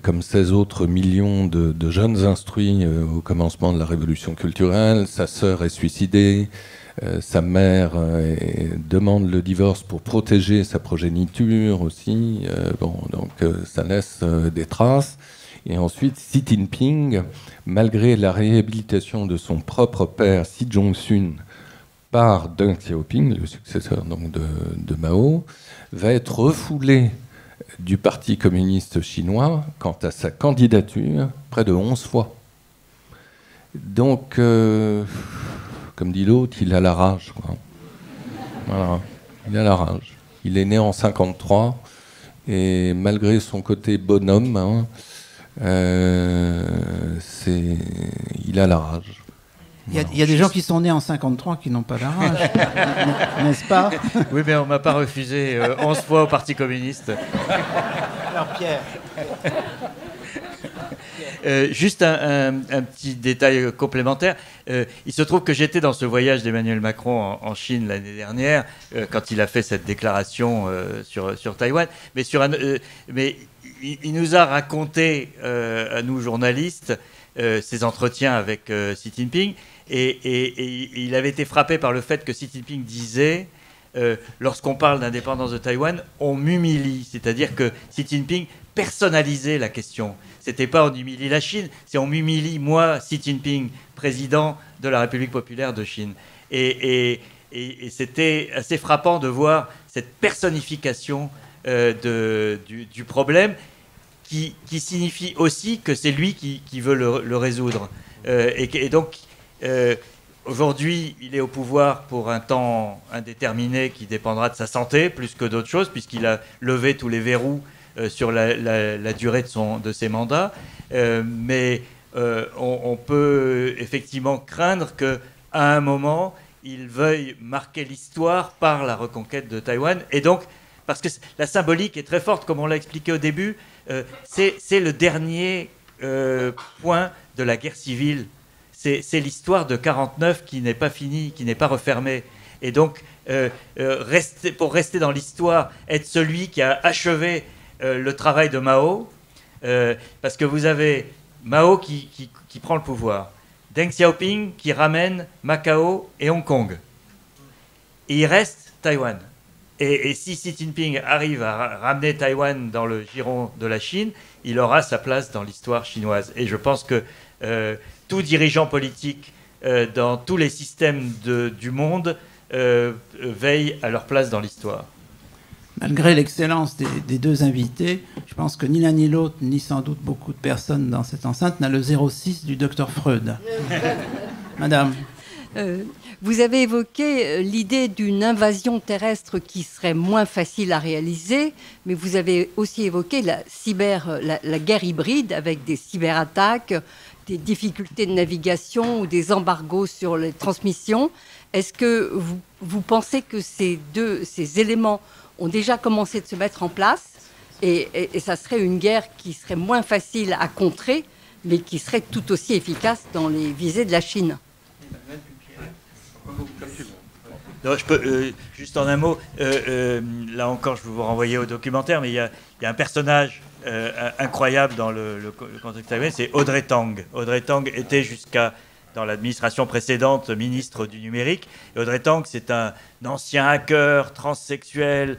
comme 16 autres millions de jeunes instruits au commencement de la révolution culturelle. Sa sœur est suicidée. Sa mère demande le divorce pour protéger sa progéniture aussi. Donc ça laisse des traces. Et ensuite, Xi Jinping, malgré la réhabilitation de son propre père, Xi Jong-sun, par Deng Xiaoping, le successeur donc de Mao, va être refoulé du Parti communiste chinois quant à sa candidature près de 11 fois. Donc, comme dit l'autre, il a la rage, quoi. Voilà, il a la rage. Il est né en 1953 et malgré son côté bonhomme, il a la rage. Il y a des gens qui sont nés en 53 qui n'ont pas la rage, n'est-ce pas? Oui, mais on ne m'a pas refusé 11 fois au Parti communiste. Alors Pierre. Juste un petit détail complémentaire. Il se trouve que j'étais dans ce voyage d'Emmanuel Macron en Chine l'année dernière, quand il a fait cette déclaration sur Taïwan. Mais il nous a raconté, à nous journalistes, ses entretiens avec Xi Jinping. Et il avait été frappé par le fait que Xi Jinping disait lorsqu'on parle d'indépendance de Taïwan, on m'humilie. C'est-à-dire que Xi Jinping personnalisait la question. C'était pas on humilie la Chine, c'est on m'humilie, moi, Xi Jinping, président de la République populaire de Chine. Et c'était assez frappant de voir cette personnification du problème qui signifie aussi que c'est lui qui veut le résoudre. Et donc, aujourd'hui, il est au pouvoir pour un temps indéterminé qui dépendra de sa santé plus que d'autres choses, puisqu'il a levé tous les verrous sur la durée de ses mandats. Mais on peut effectivement craindre qu'à un moment, il veuille marquer l'histoire par la reconquête de Taïwan. Et donc, parce que la symbolique est très forte, comme on l'a expliqué au début, c'est le dernier point de la guerre civile. C'est l'histoire de 49 qui n'est pas finie, qui n'est pas refermée. Et donc, pour rester dans l'histoire, être celui qui a achevé le travail de Mao, parce que vous avez Mao qui prend le pouvoir, Deng Xiaoping qui ramène Macao et Hong Kong. Et il reste Taïwan. Et si Xi Jinping arrive à ramener Taïwan dans le giron de la Chine, il aura sa place dans l'histoire chinoise. Et je pense que tout dirigeant politique dans tous les systèmes du monde veille à leur place dans l'histoire. Malgré l'excellence des deux invités, je pense que ni l'un ni l'autre, ni sans doute beaucoup de personnes dans cette enceinte, n'a le 06 du docteur Freud. Madame. Vous avez évoqué l'idée d'une invasion terrestre qui serait moins facile à réaliser, mais vous avez aussi évoqué la guerre hybride avec des cyberattaques, des difficultés de navigation ou des embargos sur les transmissions. Est-ce que vous pensez que ces éléments ont déjà commencé de se mettre en place et ça serait une guerre qui serait moins facile à contrer, mais qui serait tout aussi efficace dans les visées de la Chine? Non, je peux, juste en un mot, là encore, je vais vous renvoyer au documentaire, mais il y a un personnage incroyable dans le contexte taïwanais, c'est Audrey Tang. Audrey Tang était dans l'administration précédente, ministre du numérique. Et Audrey Tang, c'est un ancien hacker, transsexuel,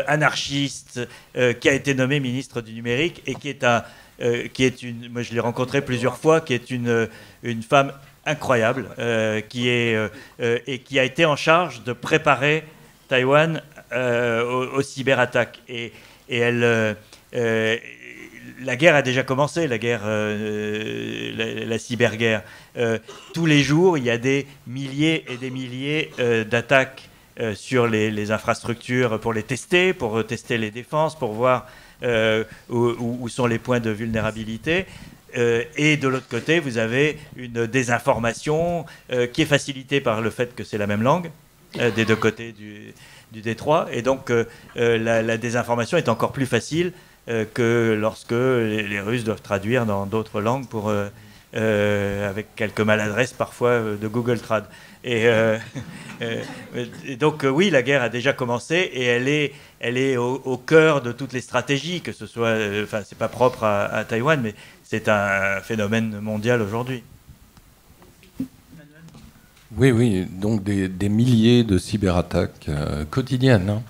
anarchiste, qui a été nommé ministre du numérique et qui est une, moi je l'ai rencontré plusieurs fois, qui est une femme incroyable, et qui a été en charge de préparer Taïwan aux cyberattaques. Et elle, la guerre a déjà commencé, la cyberguerre. Tous les jours, il y a des milliers et des milliers d'attaques sur les infrastructures pour pour tester les défenses, pour voir où sont les points de vulnérabilité. Et de l'autre côté, vous avez une désinformation qui est facilitée par le fait que c'est la même langue des deux côtés du détroit. Et donc, la désinformation est encore plus facile que lorsque les Russes doivent traduire dans d'autres langues avec quelques maladresses parfois de Google Trad. Et donc, oui, la guerre a déjà commencé et elle est au cœur de toutes les stratégies, que ce soit, enfin, c'est pas propre à Taïwan, mais c'est un phénomène mondial aujourd'hui. Oui, donc des milliers de cyberattaques quotidiennes. Hein.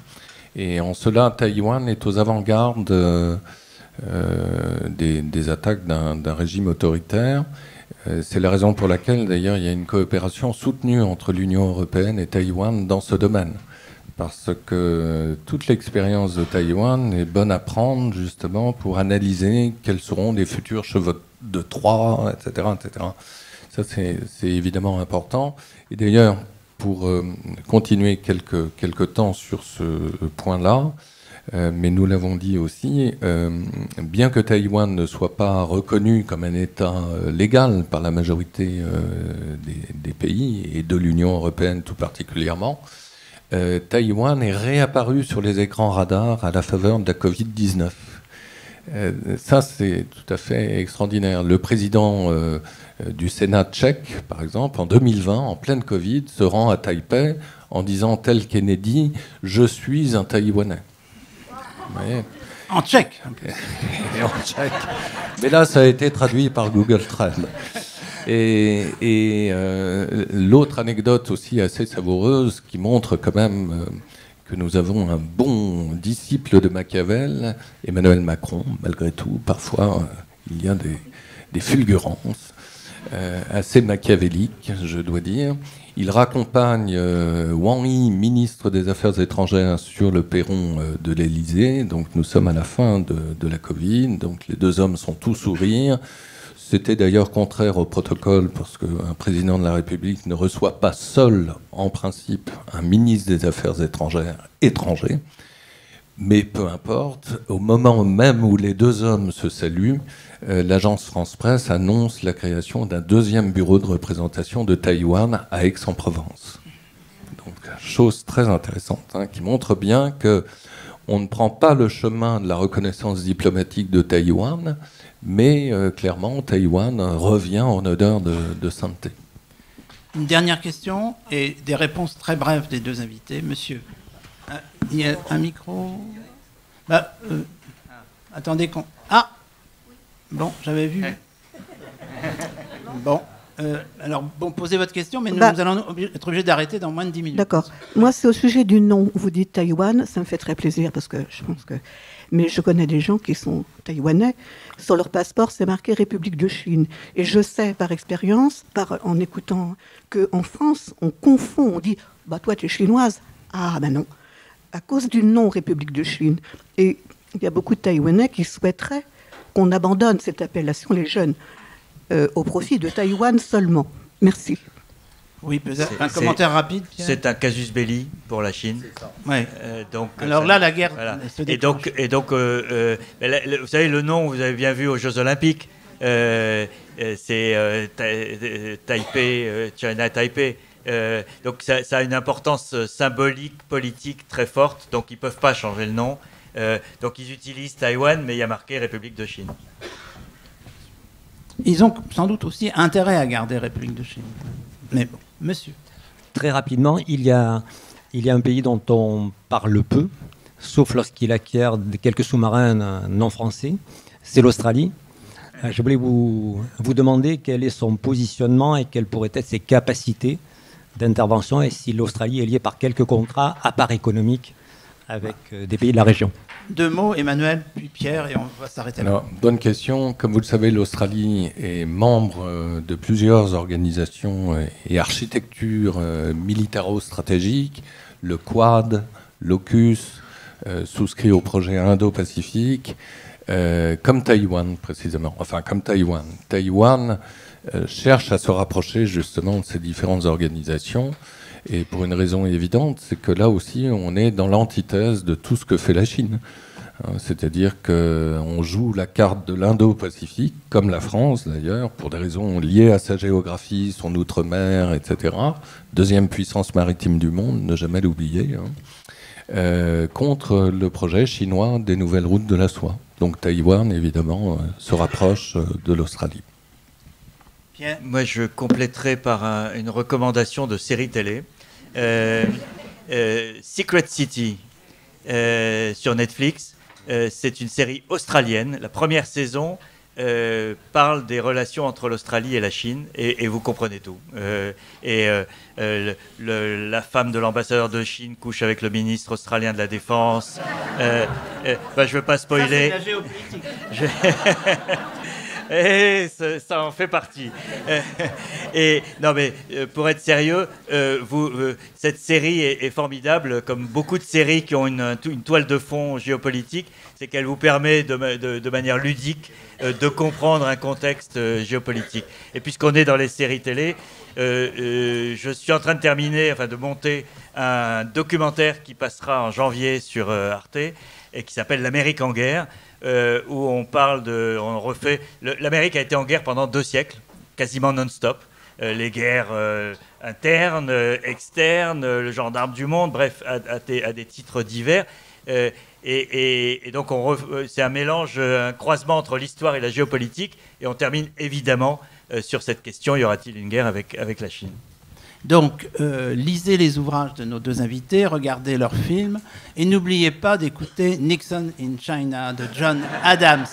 Et en cela, Taïwan est aux avant-gardes des attaques d'un régime autoritaire. C'est la raison pour laquelle, d'ailleurs, il y a une coopération soutenue entre l'Union européenne et Taïwan dans ce domaine. Parce que toute l'expérience de Taïwan est bonne à prendre, justement, pour analyser quels seront les futurs chevaux de Troie, etc., etc. Ça, c'est évidemment important. Et d'ailleurs, pour continuer quelques temps sur ce point-là, Mais nous l'avons dit aussi, bien que Taïwan ne soit pas reconnu comme un État légal par la majorité des pays, et de l'Union européenne tout particulièrement, Taïwan est réapparu sur les écrans radars à la faveur de la Covid-19. Ça, c'est tout à fait extraordinaire. Le président du Sénat tchèque, par exemple, en 2020, en pleine Covid, se rend à Taipei en disant, tel Kennedy, « Je suis un Taïwanais ». En tchèque. Et en tchèque. Mais là, ça a été traduit par Google Trad. Et l'autre anecdote aussi assez savoureuse qui montre quand même que nous avons un bon disciple de Machiavel, Emmanuel Macron, malgré tout. Parfois, il y a des fulgurances assez machiavéliques, je dois dire. Il raccompagne Wang Yi, ministre des Affaires étrangères, sur le perron de l'Élysée. Donc nous sommes à la fin de la Covid. Donc les deux hommes sont tout sourire. C'était d'ailleurs contraire au protocole parce qu'un président de la République ne reçoit pas seul, en principe, un ministre des Affaires étrangères étranger. Mais peu importe, au moment même où les deux hommes se saluent, l'agence France-Presse annonce la création d'un deuxième bureau de représentation de Taïwan à Aix-en-Provence. Donc, chose très intéressante, qui montre bien qu'on ne prend pas le chemin de la reconnaissance diplomatique de Taïwan, mais clairement, Taïwan revient en odeur de sainteté. Une dernière question et des réponses très brèves des deux invités. Monsieur, il y a un micro. Attendez qu'on... Ah bon, j'avais vu. Bon, alors, posez votre question, mais nous allons être obligés d'arrêter dans moins de 10 minutes. D'accord. Moi, c'est au sujet du nom. Vous dites Taïwan, ça me fait très plaisir parce que je pense que... Mais je connais des gens qui sont taïwanais. Sur leur passeport, c'est marqué République de Chine. Et je sais par expérience, en écoutant, qu'en France, on confond, on dit « toi, tu es chinoise ». Ah, non. À cause du nom République de Chine. Et il y a beaucoup de Taïwanais qui souhaiteraient qu'on abandonne cette appellation, les jeunes, au profit de Taïwan seulement. Merci. Oui, peut-être un commentaire rapide, Pierre. C'est un casus belli pour la Chine. Ouais. Donc, alors là, la guerre se déclenche. Et donc vous savez, le nom, vous avez bien vu aux Jeux Olympiques, c'est Taipei, China Taipei. Donc ça a une importance symbolique, politique très forte. Donc ils ne peuvent pas changer le nom. Donc ils utilisent Taïwan, mais il y a marqué République de Chine. Ils ont sans doute aussi intérêt à garder République de Chine. Mais bon, monsieur. Très rapidement, il y a un pays dont on parle peu, sauf lorsqu'il acquiert quelques sous-marins non français, c'est l'Australie. Je voulais vous demander quel est son positionnement et quelles pourraient être ses capacités d'intervention et si l'Australie est liée par quelques contrats à part économique avec des pays de la région. 2 mots, Emmanuel, puis Pierre, et on va s'arrêter là. Alors, bonne question. Comme vous le savez, l'Australie est membre de plusieurs organisations et architectures militaro-stratégiques, le Quad, l'AUKUS, souscrit au projet Indo-Pacifique, comme Taïwan précisément. Enfin, comme Taïwan. Taïwan cherche à se rapprocher justement de ces différentes organisations. Et pour une raison évidente, c'est que là aussi, on est dans l'antithèse de tout ce que fait la Chine. C'est-à-dire qu'on joue la carte de l'Indo-Pacifique, comme la France d'ailleurs, pour des raisons liées à sa géographie, son outre-mer, etc. Deuxième puissance maritime du monde, ne jamais l'oublier, contre le projet chinois des nouvelles routes de la soie. Donc Taïwan, évidemment, se rapproche de l'Australie. Pierre. Moi, je compléterai par une recommandation de série télé. Secret City sur Netflix. C'est une série australienne. La première saison parle des relations entre l'Australie et la Chine, et vous comprenez tout. La femme de l'ambassadeur de Chine couche avec le ministre australien de la Défense. Je ne veux pas spoiler. Ça, c'est la géopolitique. Et ça en fait partie. Non, mais pour être sérieux, cette série est formidable, comme beaucoup de séries qui ont une toile de fond géopolitique, c'est qu'elle vous permet de manière ludique de comprendre un contexte géopolitique. Et puisqu'on est dans les séries télé, je suis en train de monter un documentaire qui passera en janvier sur Arte, et qui s'appelle L'Amérique en guerre, où on refait. L'Amérique a été en guerre pendant 2 siècles, quasiment non-stop. Les guerres internes, externes, le gendarme du monde, bref, à des titres divers. Et donc, c'est un mélange, un croisement entre l'histoire et la géopolitique. Et on termine évidemment sur cette question, y aura-t-il une guerre avec la Chine ? Donc, lisez les ouvrages de nos 2 invités, regardez leurs films, et n'oubliez pas d'écouter Nixon in China de John Adams.